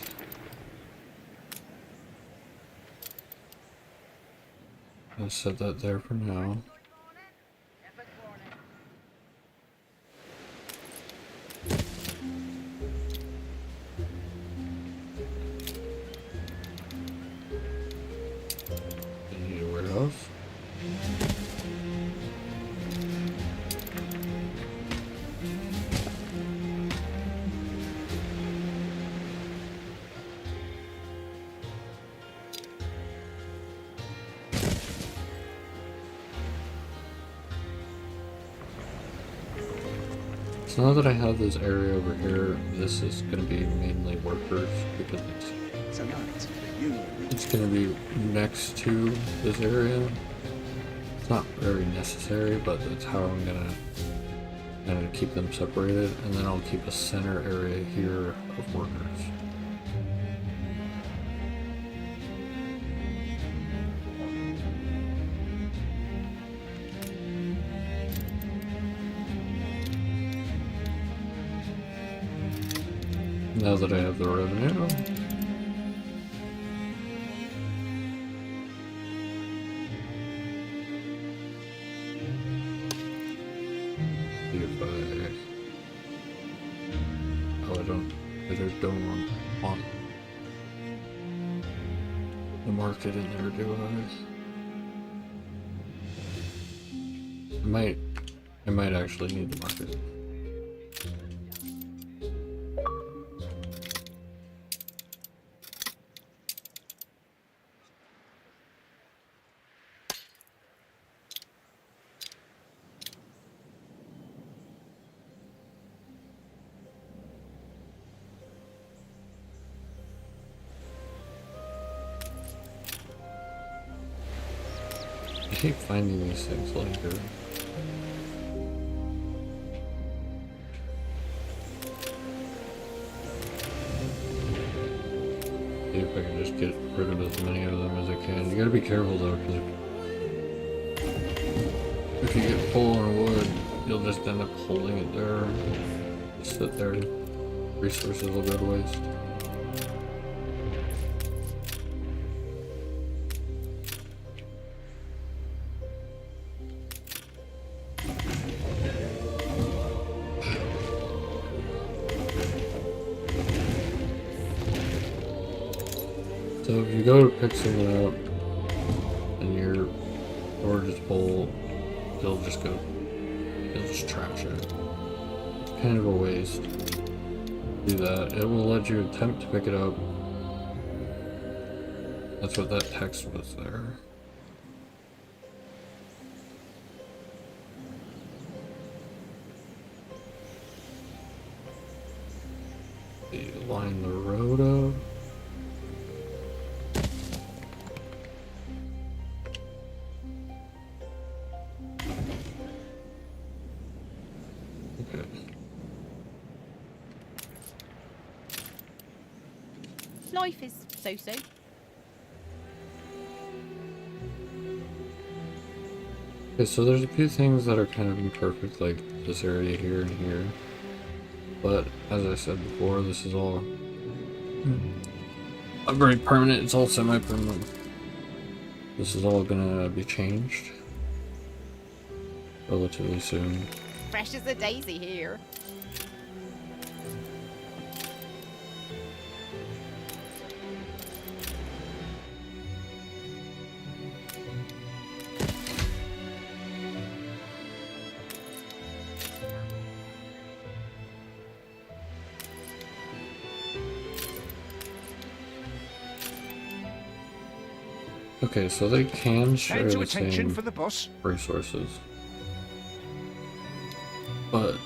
Speaker 1: I'll set that there for now. I need a warehouse. So now that I have this area over here, this is going to be mainly workers because it's going to be next to this area. It's not very necessary, but that's how I'm going to kind of keep them separated, and then I'll keep a center area here of workers. Now that I have the revenue, see if I don't want the market in there, do I? I might actually need the market. I keep finding these things later. See if I can just get rid of as many of them as I can. You gotta be careful though, because if you get full on wood, you'll just end up holding it there. Just sit there. Resources will go to waste. So if you go to pick something up and your storage is full, you'll just trash it. It's kind of a waste. Do that. It will let you attempt to pick it up. That's what that text was there. You line the road up.
Speaker 7: Life is so-so.
Speaker 1: Okay, so there's a few things that are kind of imperfect, like this area here and here. But as I said before, this is all very permanent. It's all semi-permanent. This is all gonna be changed relatively soon.
Speaker 7: Fresh as a daisy here.
Speaker 1: Okay, so they can share the
Speaker 5: attention
Speaker 1: same
Speaker 5: for the boss.
Speaker 1: resources, but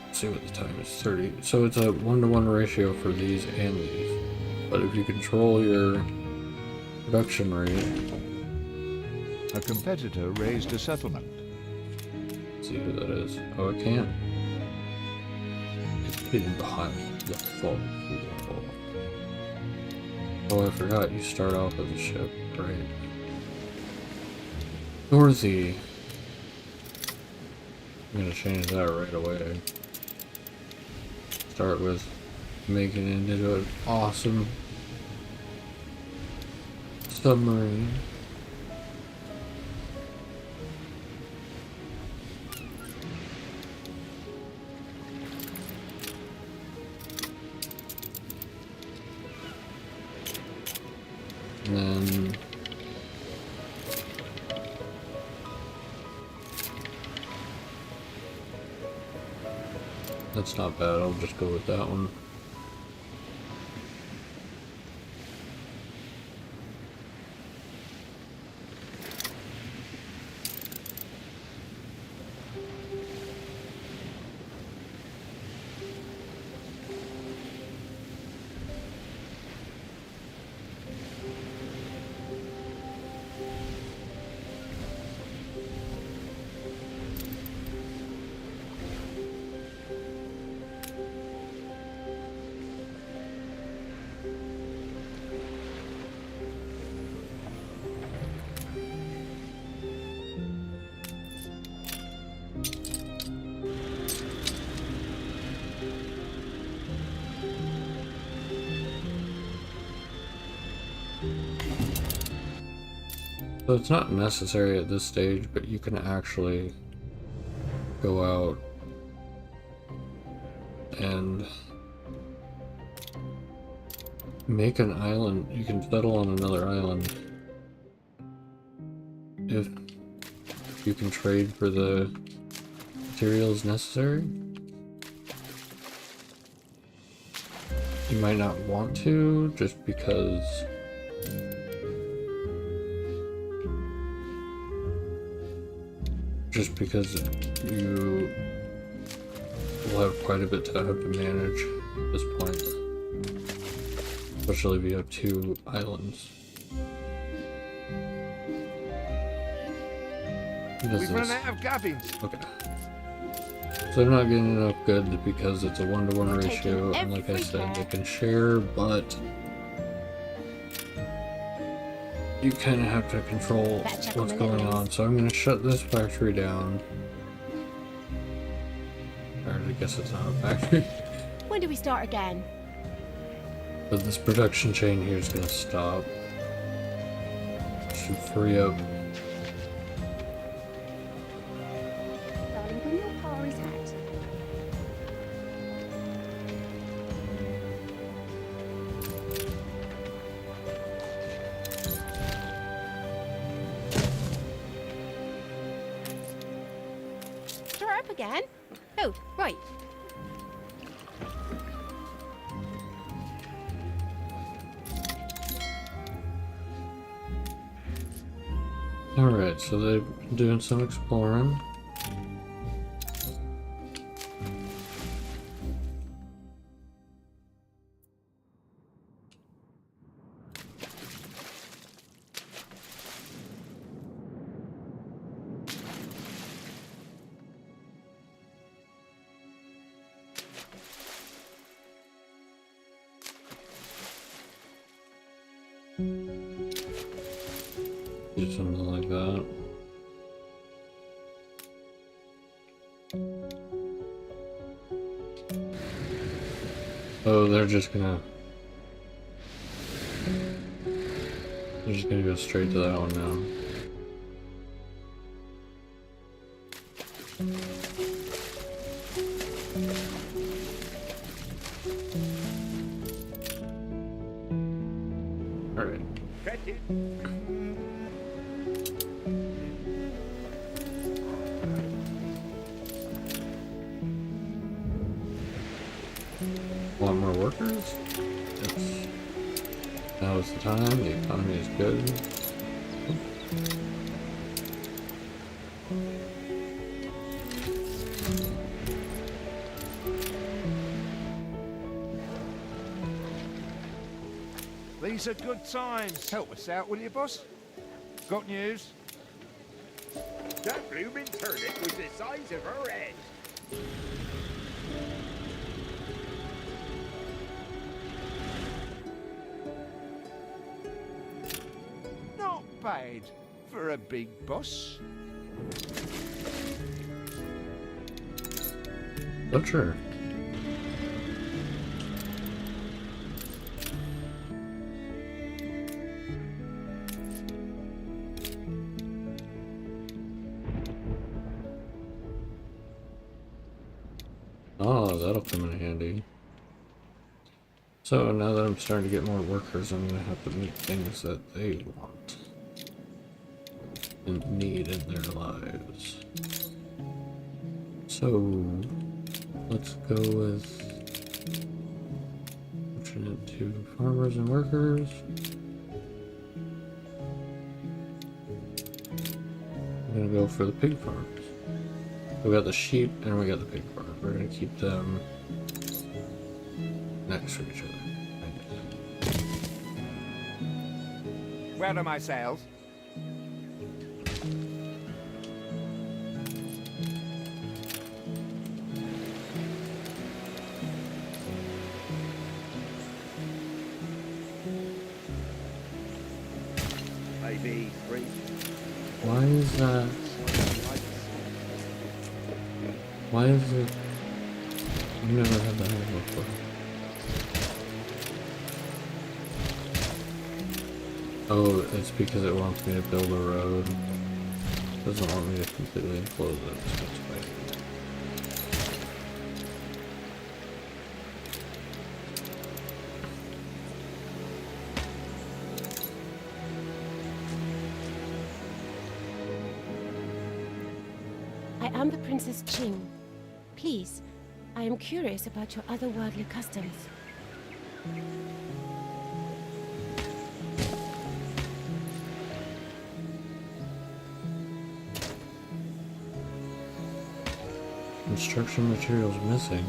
Speaker 1: let's see what the time is. 30. So it's a 1-to-1 ratio for these and these. But if you control your production rate,
Speaker 3: A competitor raised a settlement.
Speaker 1: Let's see who that is. Oh, I can't. It's hidden behind the fog wall. Oh, I forgot. You start off with a ship, right? Dorothy. I'm gonna change that right away. Start with making it into an awesome submarine. And then that's not bad, I'll just go with that one. So it's not necessary at this stage, but you can actually go out and make an island. You can settle on another island if you can trade for the materials necessary. You might not want to, just because you will have quite a bit to have to manage at this point, especially if you have 2 islands.
Speaker 5: We've run out of gabbins.
Speaker 1: Okay. So they're not getting enough goods because it's a 1-to-1 ratio, and like I said, they can share, but you kind of have to control what's going on. So I'm going to shut this factory down. Or I guess it's not a factory.
Speaker 7: When do we start again?
Speaker 1: But this production chain here is going to stop. Should free up.
Speaker 9: Darling, when your car is hat.
Speaker 7: Start up again? Oh, right.
Speaker 1: Alright, so they've been doing some exploring. Do something like that. Oh, they're just gonna go straight to that one now. Alright. Want more workers? Yes. Now is the time, the economy is good.
Speaker 5: These are good times. Help us out, will you, boss? Got news?
Speaker 10: That blooming turnip was the size of her head.
Speaker 5: Not bad for a big boss.
Speaker 1: Butcher. Oh, that'll come in handy. So now that I'm starting to get more workers, I'm gonna have to make things that they want and need in their lives. So let's go with switching it to farmers and workers. I'm gonna go for the pig farms. We got the sheep and we got the pig farms. We're gonna keep them next to each other.
Speaker 5: Where are my sails?
Speaker 10: Maybe 3.
Speaker 1: Why is that? Why is it? I've never had that happen before. Oh, it's because it wants me to build a road. It doesn't want me to completely enclose it. So it's fine.
Speaker 7: I am the Princess Ching. Please, I am curious about your otherworldly customs.
Speaker 1: Construction materials missing.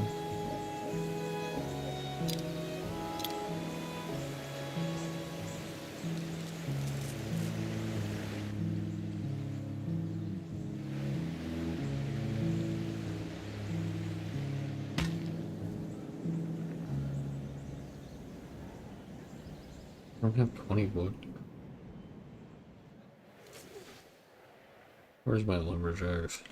Speaker 1: I don't have 20 wood. Where's my lumberjacks?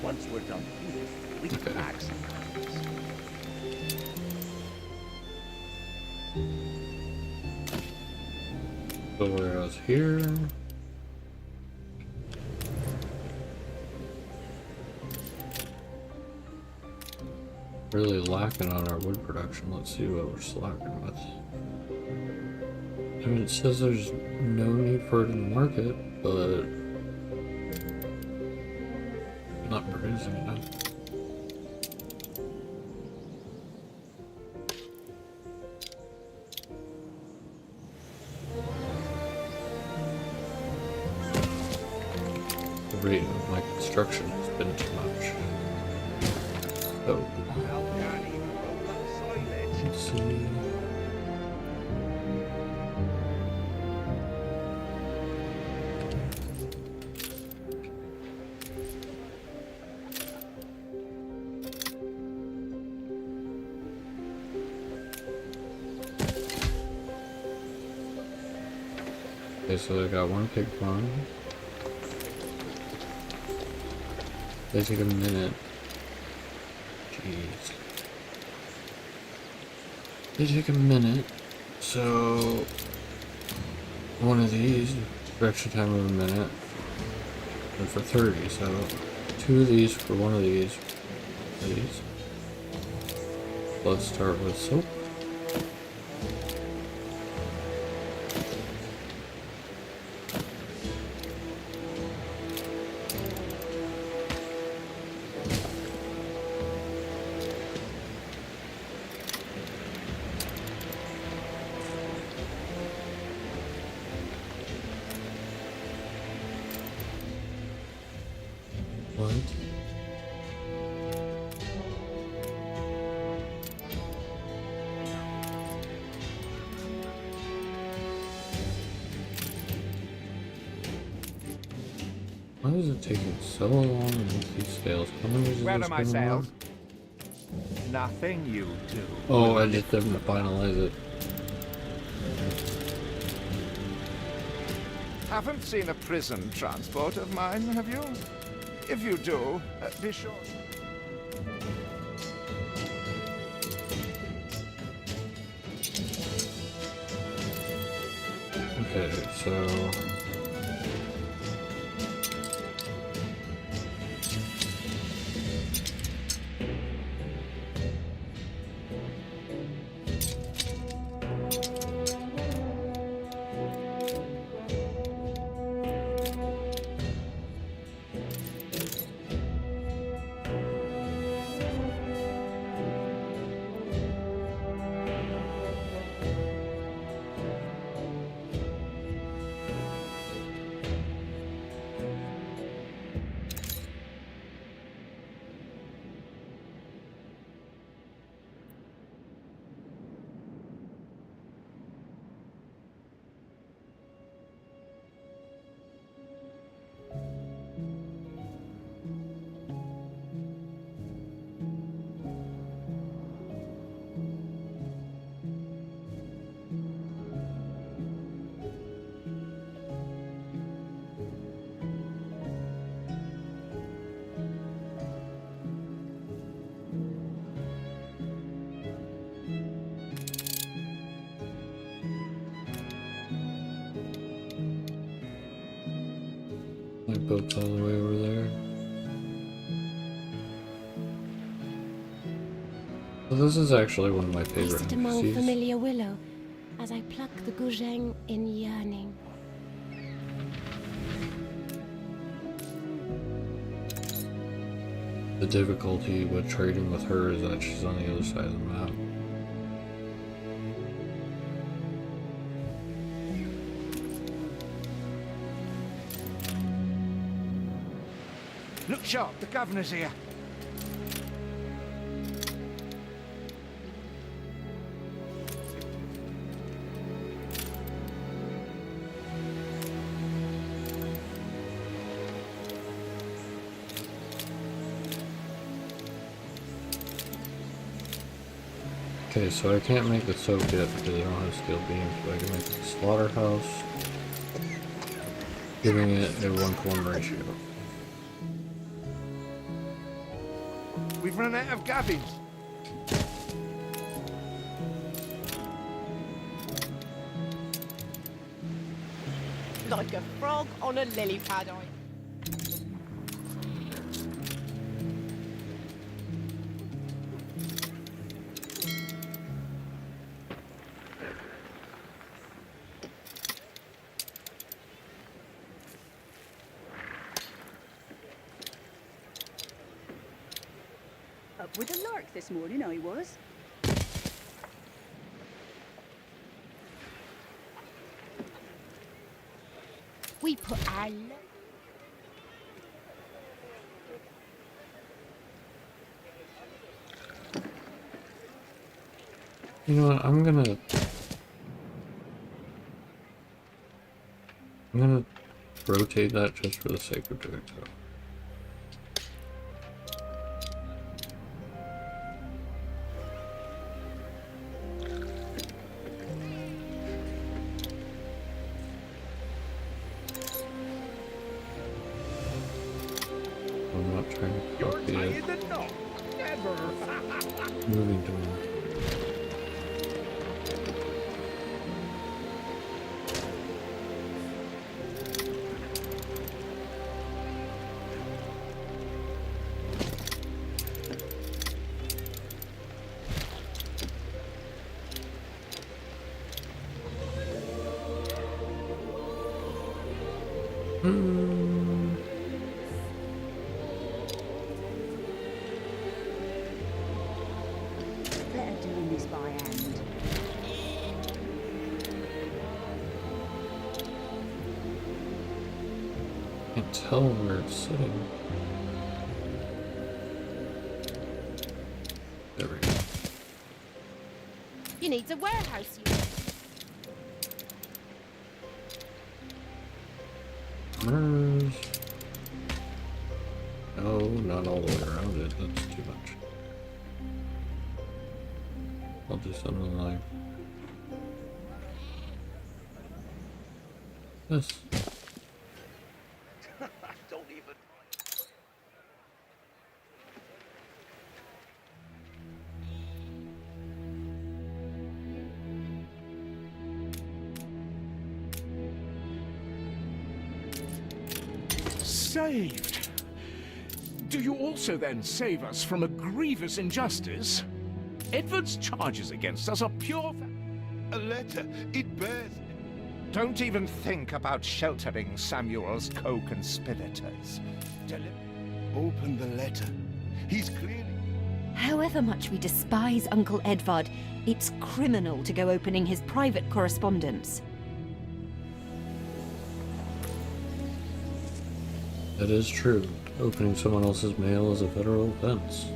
Speaker 10: Once we're done here, we can pack some things.
Speaker 1: So where I was here. Really lacking on our wood production. Let's see what we're slacking with. I mean, it says there's no need for it in the market, but not producing enough. The rate of my construction has been too much. Oh, let's see. Okay, so they got one pig farm. They take a minute. Jeez. They take a minute. So one of these for extra time of a minute. And for 30, so 2 of these for one of these. Please. Let's start with soap. What? Why is it taking so long to make these sales? How many is
Speaker 5: Where
Speaker 1: this
Speaker 5: are my
Speaker 1: going
Speaker 5: sales?
Speaker 1: on?
Speaker 5: Nothing you do.
Speaker 1: Oh, I just didn't finalize it.
Speaker 5: Haven't seen a prison transport of mine, have you? If you do, be sure.
Speaker 1: Okay, so... My boat's all the way over there. So this is actually one of my
Speaker 7: I
Speaker 1: favorite
Speaker 7: sit among
Speaker 1: NPCs.
Speaker 7: familiar willow as I pluck the goujeng in yearning.
Speaker 1: The difficulty with trading with her is that she's on the other side of the map.
Speaker 5: Look sharp, the governor's here.
Speaker 1: Okay, so I can't make the soap yet because I don't have steel beams, but I can make the slaughterhouse, giving it a 1-to-1 ratio.
Speaker 5: We've run out of cabins.
Speaker 8: Like a frog on a lily pad, I.
Speaker 9: Up with a lark this morning, I was.
Speaker 7: We put our
Speaker 1: You know what, I'm gonna rotate that just for the sake of doing so. I'm not trying to copy it. Moving to one.
Speaker 9: Better doing this by hand.
Speaker 1: Can't tell where it's sitting.
Speaker 7: needs a warehouse unit.
Speaker 1: Corners. No, not all the way around it. That's too much. I'll do something like this.
Speaker 10: Don't even.
Speaker 11: Saved! Do you also then save us from a grievous injustice? Edward's charges against us are pure...
Speaker 2: A letter. It bears.
Speaker 5: Don't even think about sheltering Samuel's co-conspirators.
Speaker 2: Open the letter. He's clearly...
Speaker 4: However much we despise Uncle Edvard, it's criminal to go opening his private correspondence.
Speaker 1: That is true. Opening someone else's mail is a federal offense.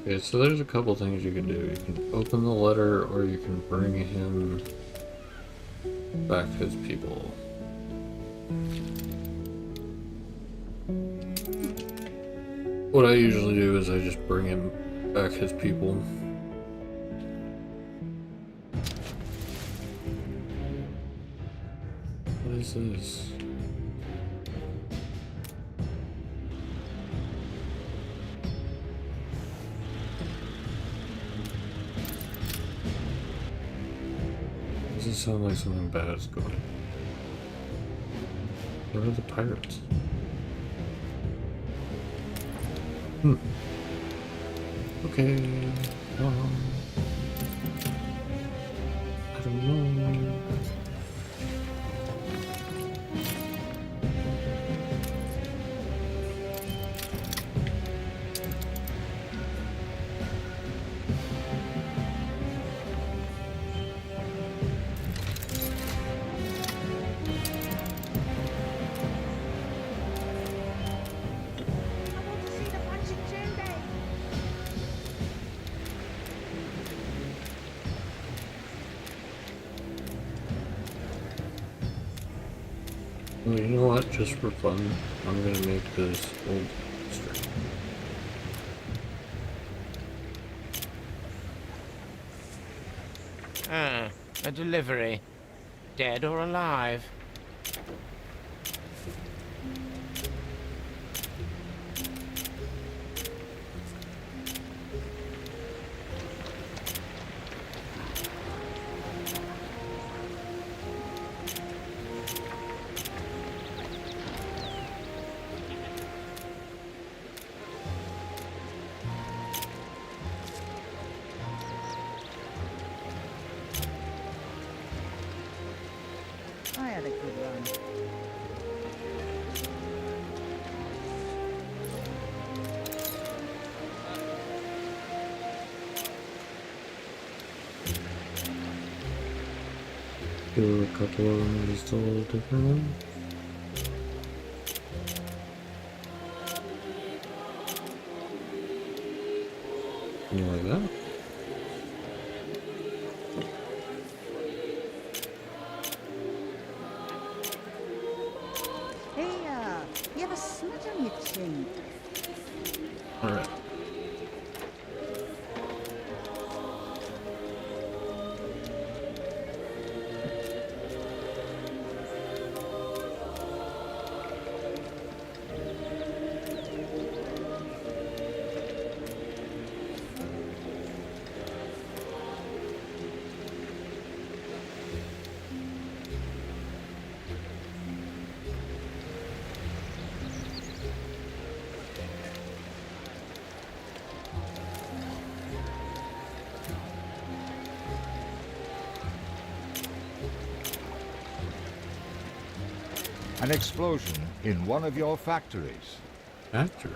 Speaker 1: Okay, so there's a couple things you can do. You can open the letter, or you can bring him back his people. What I usually do is I just bring him back his people. What is this? Does it sound like something bad is going on? Where are the pirates? Okay. I don't know. Well, you know what? Just for fun, I'm gonna make this old straight.
Speaker 3: Ah, a delivery. Dead or alive?
Speaker 8: I had a good run.
Speaker 1: Do a couple of just a little different. You like that?
Speaker 8: Hey, you have a smudge on your chin.
Speaker 1: Alright.
Speaker 5: An explosion in one of your factories.
Speaker 1: Factory?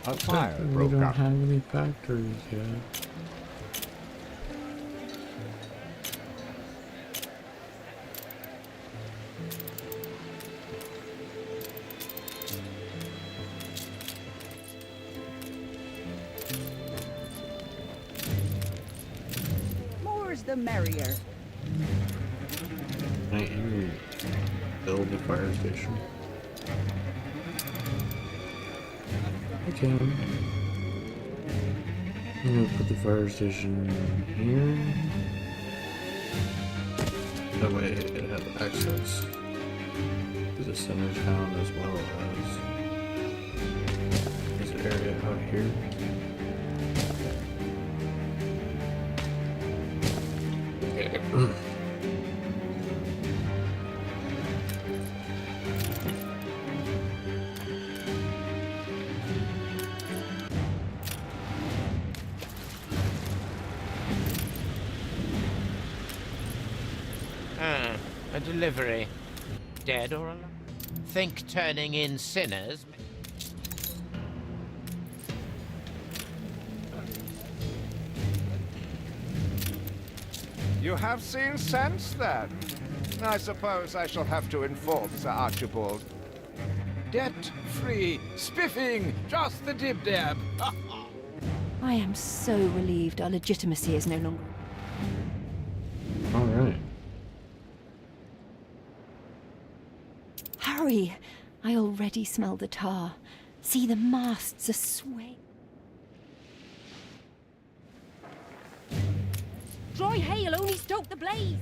Speaker 5: A fire
Speaker 1: We
Speaker 5: broke
Speaker 1: don't
Speaker 5: out.
Speaker 1: have any factories yet.
Speaker 9: More's the merrier.
Speaker 1: I am build a fire station. I can. I'm gonna put the fire station here. That way it has access to the center of town as well as this area out here. Okay.
Speaker 3: A delivery. Dead or alive? Think turning in sinners?
Speaker 5: You have seen sense, then? I suppose I shall have to inform Sir Archibald.
Speaker 3: Debt-free, spiffing, just the dib-dab.
Speaker 4: I am so relieved our legitimacy is no longer.
Speaker 1: Alright.
Speaker 4: Hurry! I already smell the tar. See, the masts are swaying.
Speaker 7: Dry hail only stoke the blaze.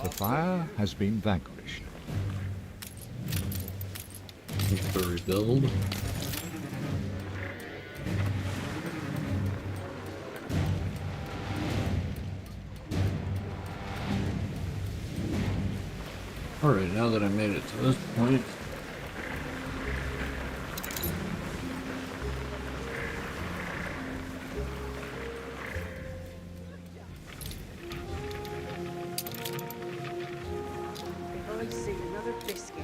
Speaker 5: The fire has been vanquished.
Speaker 1: To rebuild. Alright, now that I made it to this point,
Speaker 9: I see another biscuit.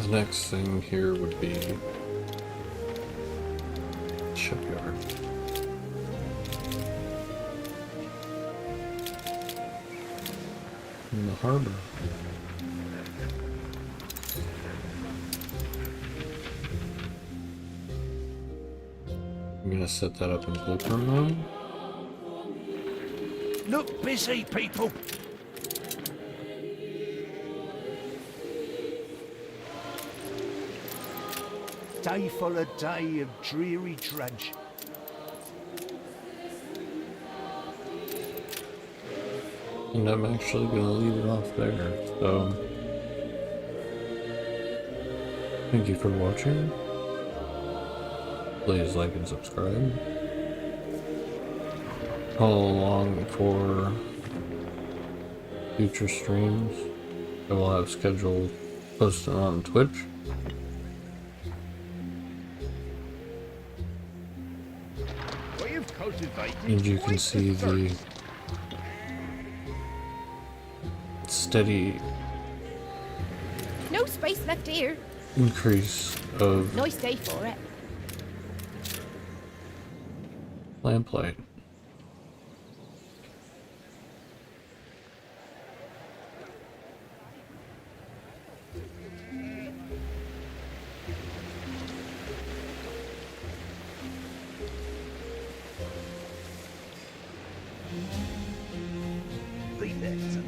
Speaker 1: the next thing here would be shipyard. In the harbor. I'm gonna set that up in blueprint mode.
Speaker 11: Look busy, people. Day followed day of dreary drudge.
Speaker 1: And I'm actually gonna leave it off there, so thank you for watching. Please like and subscribe. Follow along for future streams I will have scheduled posted on Twitch. And you can see the steady
Speaker 7: No space left here.
Speaker 1: increase of
Speaker 7: Nice day for it.
Speaker 1: lamplight.
Speaker 10: The next